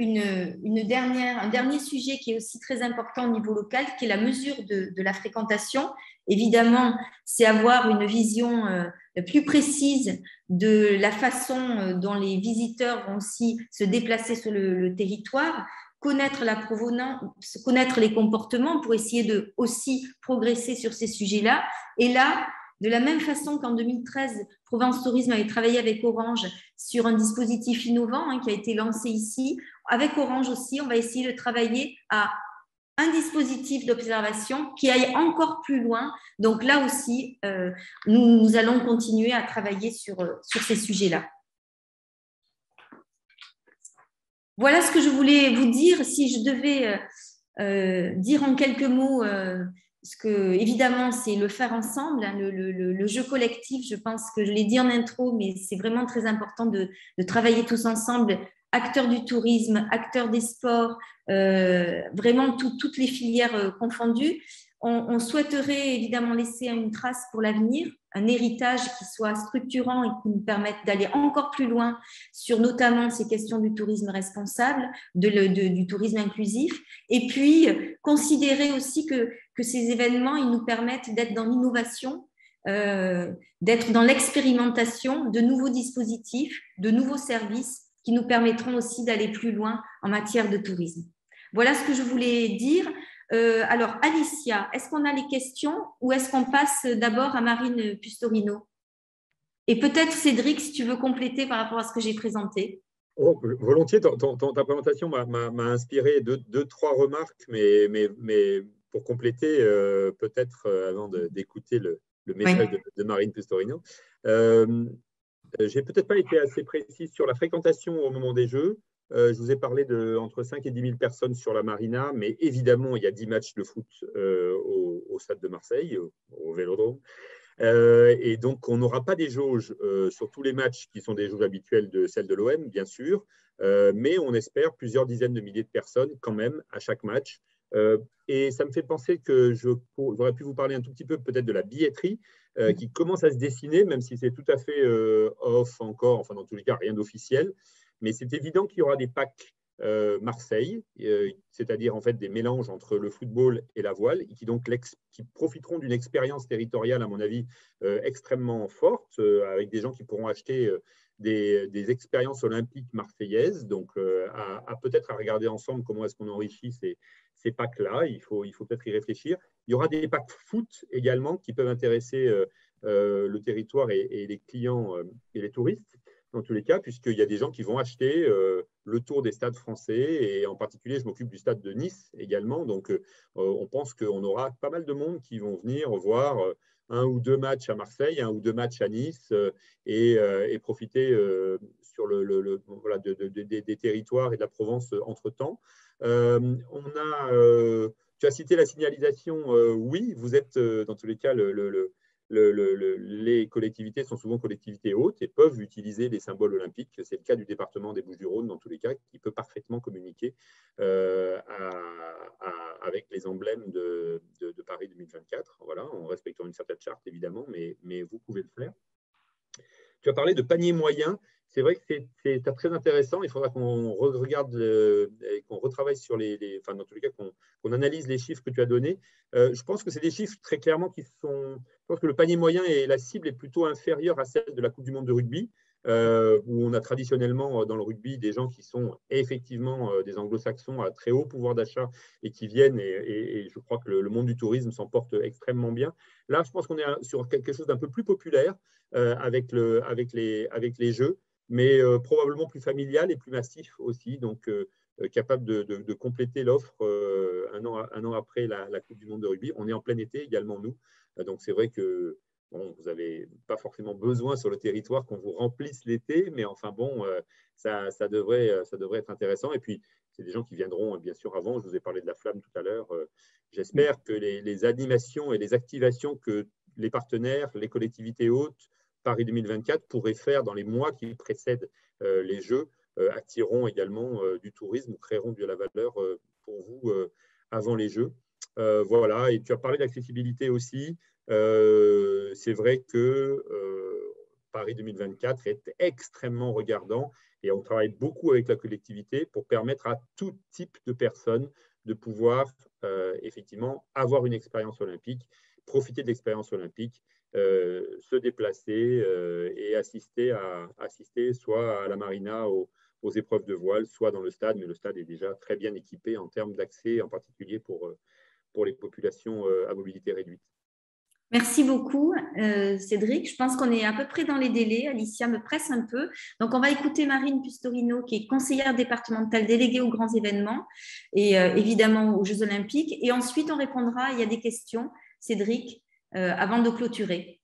dernier sujet qui est aussi très important au niveau local, qui est la mesure de la fréquentation. Évidemment, c'est avoir une vision plus précise de la façon dont les visiteurs vont aussi se déplacer sur le territoire, connaître la provenance, connaître les comportements pour essayer de aussi progresser sur ces sujets-là. Et là, de la même façon qu'en 2013, Provence Tourisme avait travaillé avec Orange sur un dispositif innovant qui a été lancé ici. Avec Orange aussi, on va essayer de travailler à un dispositif d'observation qui aille encore plus loin. Donc là aussi, nous allons continuer à travailler sur ces sujets-là. Voilà ce que je voulais vous dire. Si je devais dire en quelques mots, parce que évidemment c'est le faire ensemble, le jeu collectif, je pense que je l'ai dit en intro, mais c'est vraiment très important de travailler tous ensemble, acteurs du tourisme, acteurs des sports, vraiment toutes les filières confondues. On souhaiterait évidemment laisser une trace pour l'avenir, un héritage qui soit structurant et qui nous permette d'aller encore plus loin sur notamment ces questions du tourisme responsable, du tourisme inclusif, et puis considérer aussi que ces événements, ils nous permettent d'être dans l'innovation, d'être dans l'expérimentation de nouveaux dispositifs, de nouveaux services qui nous permettront aussi d'aller plus loin en matière de tourisme. Voilà ce que je voulais dire. Alors, Alicia, est-ce qu'on a les questions ou est-ce qu'on passe d'abord à Marine Pustorino? Et peut-être Cédric, si tu veux compléter par rapport à ce que j'ai présenté. Oh, volontiers, ta présentation m'a inspiré deux, trois remarques, mais pour compléter, peut-être avant d'écouter le message de Marine Pustorino. J'ai peut-être pas été assez précis sur la fréquentation au moment des Jeux. Je vous ai parlé entre 5 et 10 000 personnes sur la Marina, mais évidemment, il y a 10 matchs de foot au Stade de Marseille, au Vélodrome. Et donc, on n'aura pas des jauges sur tous les matchs qui sont des jauges habituelles de celles de l'OM, bien sûr, mais on espère plusieurs dizaines de milliers de personnes quand même à chaque match. Et ça me fait penser que j'aurais pu vous parler un tout petit peu peut-être de la billetterie qui commence à se dessiner, même si c'est tout à fait off encore, enfin dans tous les cas, rien d'officiel. Mais c'est évident qu'il y aura des packs Marseille, c'est-à-dire en fait des mélanges entre le football et la voile, et qui profiteront d'une expérience territoriale, à mon avis, extrêmement forte, avec des gens qui pourront acheter des expériences olympiques marseillaises. Donc, peut-être à regarder ensemble comment est-ce qu'on enrichit ces packs-là. Il faut peut-être y réfléchir. Il y aura des packs foot également qui peuvent intéresser le territoire et les clients et les touristes. Dans tous les cas, puisqu'il y a des gens qui vont acheter le tour des stades français, et en particulier, je m'occupe du stade de Nice également. Donc, on pense qu'on aura pas mal de monde qui vont venir voir un ou deux matchs à Marseille, un ou deux matchs à Nice, et profiter sur voilà, des territoires et de la Provence entre-temps. Tu as cité la signalisation. Oui, vous êtes dans tous les cas les collectivités sont souvent collectivités hautes et peuvent utiliser les symboles olympiques. C'est le cas du département des Bouches-du-Rhône, dans tous les cas, qui peut parfaitement communiquer avec les emblèmes de Paris 2024, voilà, en respectant une certaine charte, évidemment, mais vous pouvez le faire. Tu as parlé de panier moyen. C'est vrai que c'est très intéressant. Il faudra qu'on regarde, qu'on retravaille sur enfin, dans tous les cas, qu'on analyse les chiffres que tu as donnés. Je pense que c'est des chiffres très clairement qui sont. Je pense que le panier moyen et la cible est plutôt inférieure à celle de la Coupe du monde de rugby, où on a traditionnellement dans le rugby des gens qui sont effectivement des anglo-saxons à très haut pouvoir d'achat et qui viennent, et je crois que le monde du tourisme s'en porte extrêmement bien. Là, je pense qu'on est sur quelque chose d'un peu plus populaire avec les jeux, mais probablement plus familial et plus massif aussi, donc capable de compléter l'offre un an après la Coupe du monde de rugby. On est en plein été également, nous. Donc, c'est vrai que bon, vous n'avez pas forcément besoin sur le territoire qu'on vous remplisse l'été, mais enfin bon, ça devrait être intéressant. Et puis, c'est des gens qui viendront bien sûr avant. Je vous ai parlé de la flamme tout à l'heure. J'espère que les animations et les activations que les partenaires, les collectivités hautes, Paris 2024 pourraient faire dans les mois qui précèdent les Jeux, attireront également du tourisme ou créeront de la valeur pour vous avant les Jeux. Voilà, et tu as parlé d'accessibilité aussi. C'est vrai que Paris 2024 est extrêmement regardant et on travaille beaucoup avec la collectivité pour permettre à tout type de personnes de pouvoir effectivement avoir une expérience olympique, profiter de l'expérience olympique, se déplacer et assister soit à la marina, aux épreuves de voile, soit dans le stade, mais le stade est déjà très bien équipé en termes d'accès, en particulier pour les populations à mobilité réduite. Merci beaucoup, Cédric. Je pense qu'on est à peu près dans les délais. Alicia me presse un peu. Donc, on va écouter Marine Pustorino, qui est conseillère départementale déléguée aux grands événements et évidemment aux Jeux Olympiques. Et ensuite, on répondra. Il y a des questions, Cédric, avant de clôturer.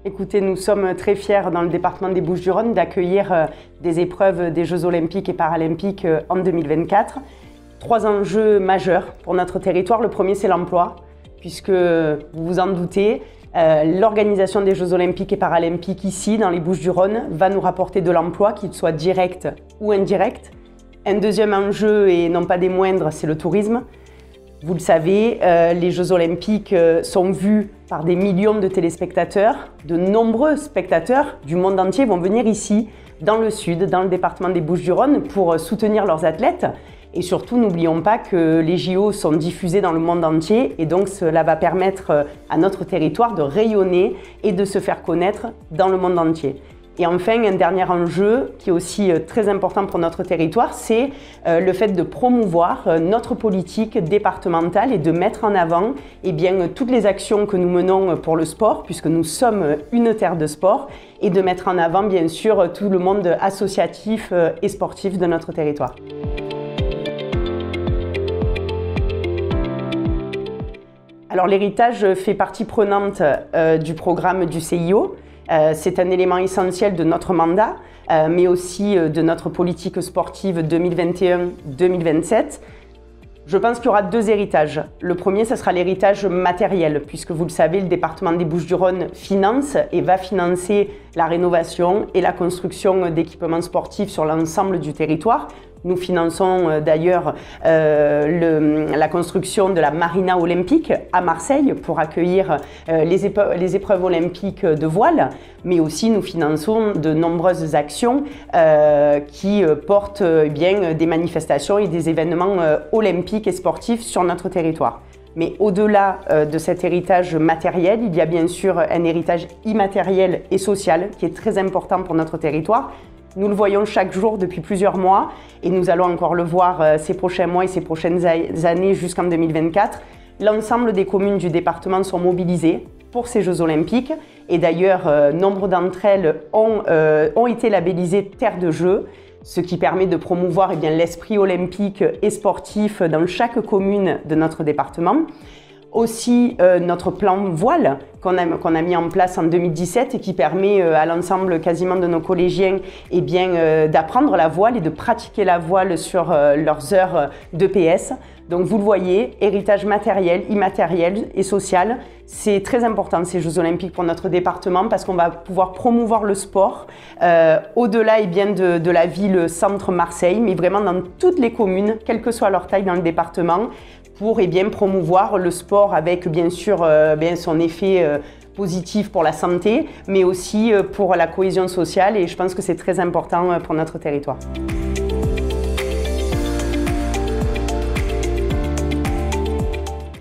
Écoutez, nous sommes très fiers dans le département des Bouches-du-Rhône d'accueillir des épreuves des Jeux Olympiques et Paralympiques en 2024. 3 enjeux majeurs pour notre territoire. Le premier, c'est l'emploi, puisque vous vous en doutez, l'organisation des Jeux Olympiques et Paralympiques ici, dans les Bouches-du-Rhône, va nous rapporter de l'emploi, qu'il soit direct ou indirect. Un deuxième enjeu, et non pas des moindres, c'est le tourisme. Vous le savez, les Jeux Olympiques sont vus par des millions de téléspectateurs. De nombreux spectateurs du monde entier vont venir ici, dans le sud, dans le département des Bouches-du-Rhône, pour soutenir leurs athlètes. Et surtout, n'oublions pas que les JO sont diffusés dans le monde entier et donc cela va permettre à notre territoire de rayonner et de se faire connaître dans le monde entier. Et enfin, un dernier enjeu qui est aussi très important pour notre territoire, c'est le fait de promouvoir notre politique départementale et de mettre en avant toutes les actions que nous menons pour le sport, puisque nous sommes une terre de sport, et de mettre en avant bien sûr tout le monde associatif et sportif de notre territoire. Alors l'héritage fait partie prenante du programme du CIO. C'est un élément essentiel de notre mandat, mais aussi de notre politique sportive 2021-2027. Je pense qu'il y aura 2 héritages. Le premier, ce sera l'héritage matériel, puisque vous le savez, le département des Bouches-du-Rhône finance et va financer la rénovation et la construction d'équipements sportifs sur l'ensemble du territoire. Nous finançons d'ailleurs la construction de la marina olympique à Marseille pour accueillir les épreuves olympiques de voile, mais aussi nous finançons de nombreuses actions qui portent des manifestations et des événements olympiques et sportifs sur notre territoire. Mais au-delà de cet héritage matériel, il y a bien sûr un héritage immatériel et social qui est très important pour notre territoire. Nous le voyons chaque jour depuis plusieurs mois et nous allons encore le voir ces prochains mois et ces prochaines années jusqu'en 2024. L'ensemble des communes du département sont mobilisées pour ces Jeux Olympiques et d'ailleurs, nombre d'entre elles ont été labellisées Terre de Jeux, ce qui permet de promouvoir l'esprit olympique et sportif dans chaque commune de notre département. Aussi notre plan voile qu'on a mis en place en 2017 et qui permet à l'ensemble quasiment de nos collégiens d'apprendre la voile et de pratiquer la voile sur leurs heures d'EPS. Donc vous le voyez, héritage matériel, immatériel et social, c'est très important ces Jeux Olympiques pour notre département parce qu'on va pouvoir promouvoir le sport au-delà de la ville centre Marseille, mais vraiment dans toutes les communes, quelle que soit leur taille dans le département, pour promouvoir le sport avec bien sûr son effet positif pour la santé, mais aussi pour la cohésion sociale et je pense que c'est très important pour notre territoire.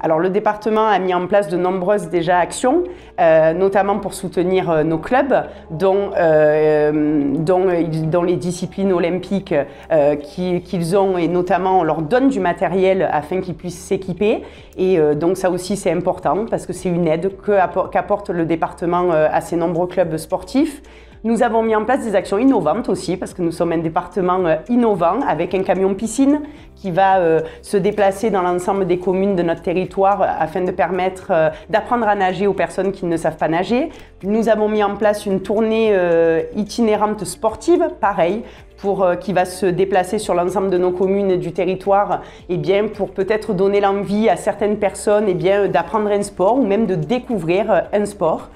Alors le département a mis en place de nombreuses actions, notamment pour soutenir nos clubs dont les disciplines olympiques qu'ils ont et notamment on leur donne du matériel afin qu'ils puissent s'équiper et donc ça aussi c'est important parce que c'est une aide qu'apporte le département à ces nombreux clubs sportifs. Nous avons mis en place des actions innovantes aussi parce que nous sommes un département innovant avec un camion piscine qui va se déplacer dans l'ensemble des communes de notre territoire afin de permettre d'apprendre à nager aux personnes qui ne savent pas nager. Nous avons mis en place une tournée itinérante sportive, pareil, qui va se déplacer sur l'ensemble de nos communes du territoire pour peut-être donner l'envie à certaines personnes d'apprendre un sport ou même de découvrir un sport.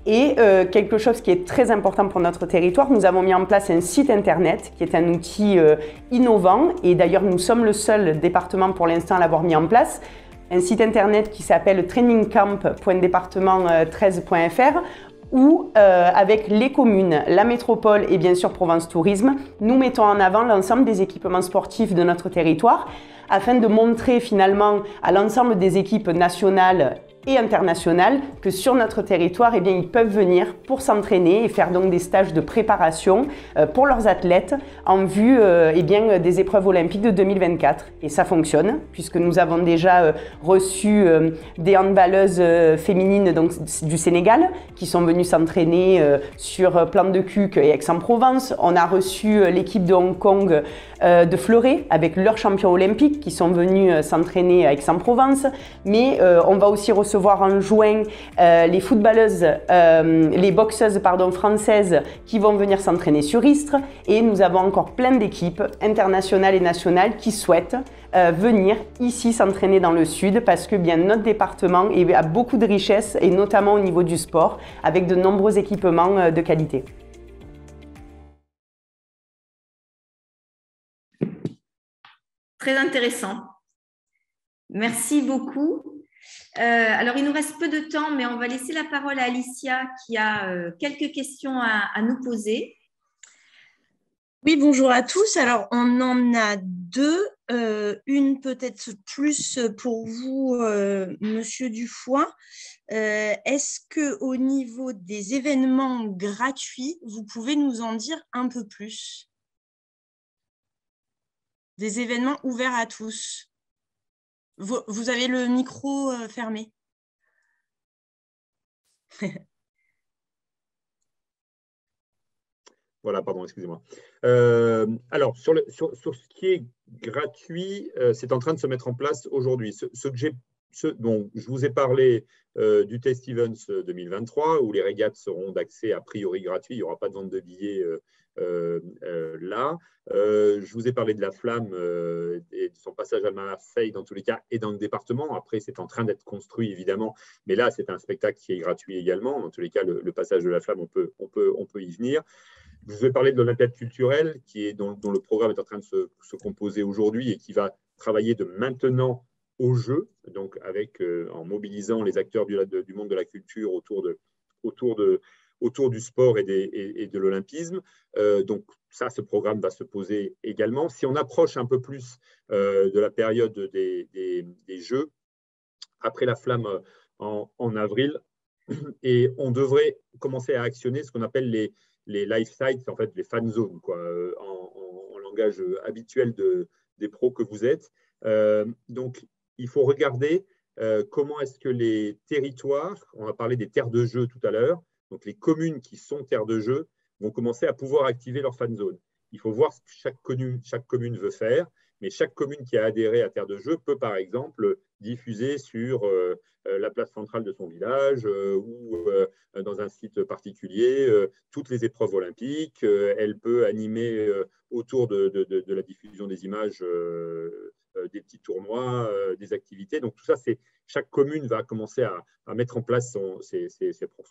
Et quelque chose qui est très important pour notre territoire, nous avons mis en place un site internet qui est un outil innovant et d'ailleurs nous sommes le seul département pour l'instant à l'avoir mis en place. Un site internet qui s'appelle trainingcamp.departement13.fr où avec les communes, la métropole et bien sûr Provence Tourisme, nous mettons en avant l'ensemble des équipements sportifs de notre territoire afin de montrer finalement à l'ensemble des équipes nationales et internationales que sur notre territoire, ils peuvent venir pour s'entraîner et faire donc des stages de préparation pour leurs athlètes en vue des épreuves olympiques de 2024. Et ça fonctionne puisque nous avons déjà reçu des handballeuses féminines du Sénégal qui sont venues s'entraîner sur Plan de Cuques et Aix-en-Provence. On a reçu l'équipe de Hong Kong de fleuret avec leurs champions olympiques qui sont venus s'entraîner à Aix-en-Provence. Mais on va aussi recevoir en juin les footballeuses, les boxeuses françaises qui vont venir s'entraîner sur Istres. Et nous avons encore plein d'équipes internationales et nationales qui souhaitent venir ici s'entraîner dans le sud parce que notre département a beaucoup de richesses et notamment au niveau du sport avec de nombreux équipements de qualité. Très intéressant. Merci beaucoup. Alors, il nous reste peu de temps, mais on va laisser la parole à Alicia qui a quelques questions à nous poser. Oui, bonjour à tous. Alors, on en a deux. Une peut-être plus pour vous, Monsieur Dufoy. Est-ce qu'au niveau des événements gratuits, vous pouvez nous en dire un peu plus? Des événements ouverts à tous. Vous avez le micro fermé. Voilà, pardon, excusez-moi. Alors, sur ce qui est gratuit, c'est en train de se mettre en place aujourd'hui. Je vous ai parlé du Test Events 2023, où les régates seront d'accès a priori gratuit. Il n'y aura pas de vente de billets là. Je vous ai parlé de la Flamme et de son passage à Marseille, dans tous les cas, et dans le département. Après, c'est en train d'être construit, évidemment. Mais là, c'est un spectacle qui est gratuit également. Dans tous les cas, le passage de la Flamme, on peut y venir. Je vous ai parlé de l'Olympiade culturelle, dont le programme est en train de se composer aujourd'hui et qui va travailler de maintenant au jeu, donc en mobilisant les acteurs du monde de la culture autour du sport et de l'olympisme. Donc ça, ce programme va se poser également. Si on approche un peu plus de la période des Jeux, après la Flamme en avril, et on devrait commencer à actionner ce qu'on appelle les live sites, en fait, les fan zones, en langage habituel des pros que vous êtes. Donc, il faut regarder comment est-ce que les territoires, on a parlé des terres de jeu tout à l'heure, donc les communes qui sont terres de jeu vont commencer à pouvoir activer leur fan zone. Il faut voir ce que chaque commune veut faire. mais chaque commune qui a adhéré à Terre de Jeux peut, par exemple, diffuser sur la place centrale de son village ou dans un site particulier toutes les épreuves olympiques. Elle peut animer autour de la diffusion des images des petits tournois, des activités. Donc tout ça, chaque commune va commencer à mettre en place son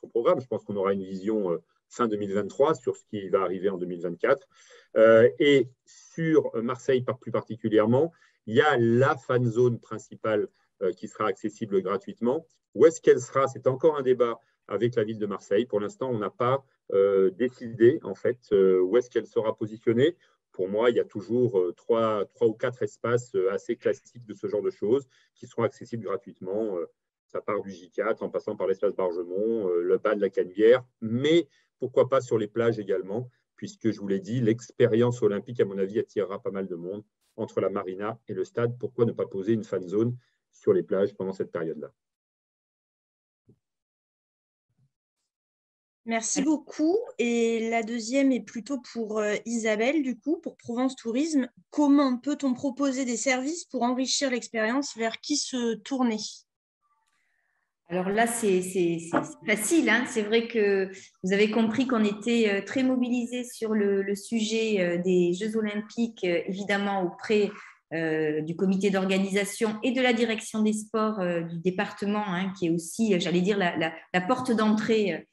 programme. Je pense qu'on aura une vision fin 2023 sur ce qui va arriver en 2024. Et sur Marseille, plus particulièrement, il y a la fan zone principale qui sera accessible gratuitement. Où est-ce qu'elle sera? C'est encore un débat avec la ville de Marseille. Pour l'instant, on n'a pas décidé en fait où est-ce qu'elle sera positionnée. Pour moi, il y a toujours 3 ou 4 espaces assez classiques de ce genre de choses qui seront accessibles gratuitement. Ça part du J4 en passant par l'espace Bargemont, le bas de la Canebière, mais pourquoi pas sur les plages également, puisque je vous l'ai dit, l'expérience olympique, à mon avis, attirera pas mal de monde entre la marina et le stade. Pourquoi ne pas poser une fan zone sur les plages pendant cette période-là? Merci beaucoup. Et la deuxième est plutôt pour Isabelle, du coup, pour Provence Tourisme. Comment peut-on proposer des services pour enrichir l'expérience? Vers qui se tourner? Alors là, c'est facile, hein. C'est vrai que vous avez compris qu'on était très mobilisés sur le sujet des Jeux Olympiques, évidemment auprès du comité d'organisation et de la direction des sports du département, hein, qui est aussi, j'allais dire, la porte d'entrée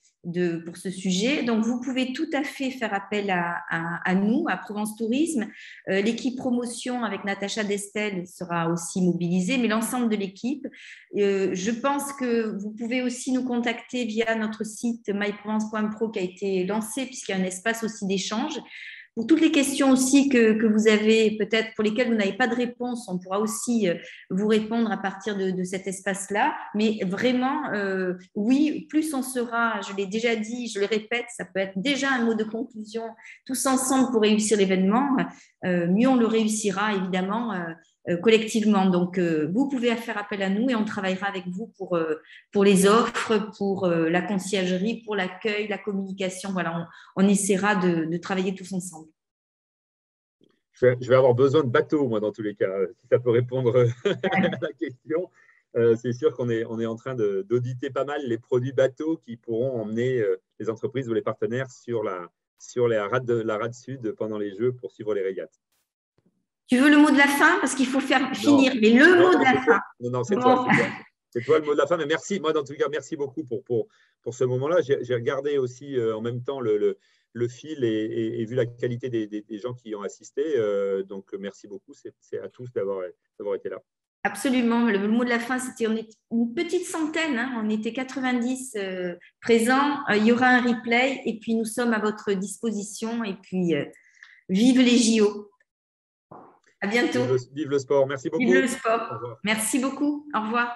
pour ce sujet. Donc, vous pouvez tout à fait faire appel à nous, à Provence Tourisme. L'équipe promotion avec Natacha Destel sera aussi mobilisée, mais l'ensemble de l'équipe. Je pense que vous pouvez aussi nous contacter via notre site myprovence.pro qui a été lancé, puisqu'il y a un espace aussi d'échange. Pour toutes les questions aussi que vous avez, peut-être pour lesquelles vous n'avez pas de réponse, on pourra aussi vous répondre à partir de cet espace-là. Mais vraiment, oui, plus on sera, je l'ai déjà dit, je le répète, ça peut être déjà un mot de conclusion, tous ensemble pour réussir l'événement, mieux on le réussira évidemment collectivement. Donc, vous pouvez faire appel à nous et on travaillera avec vous pour les offres, pour la conciergerie, pour l'accueil, la communication. Voilà, on essaiera de travailler tous ensemble. Je vais avoir besoin de bateaux, moi, dans tous les cas, si ça peut répondre à la question. C'est sûr qu'on est en train d'auditer pas mal les produits bateaux qui pourront emmener les entreprises ou les partenaires sur la rade sud pendant les Jeux pour suivre les régates. Tu veux le mot de la fin? Parce qu'il faut finir, mais le mot de la fin. Non, c'est toi. C'est toi le mot de la fin, mais merci. Moi, dans tout cas, merci beaucoup pour ce moment-là. J'ai regardé aussi en même temps le fil et vu la qualité des gens qui y ont assisté. Donc, merci beaucoup. C'est à tous d'avoir été là. Absolument. Le mot de la fin, c'était on est une petite centaine. Hein, on était 90 présents. Il y aura un replay et puis nous sommes à votre disposition. Et puis, vive les JO. À bientôt. Vive le sport. Merci beaucoup. Vive le sport. Merci beaucoup. Au revoir.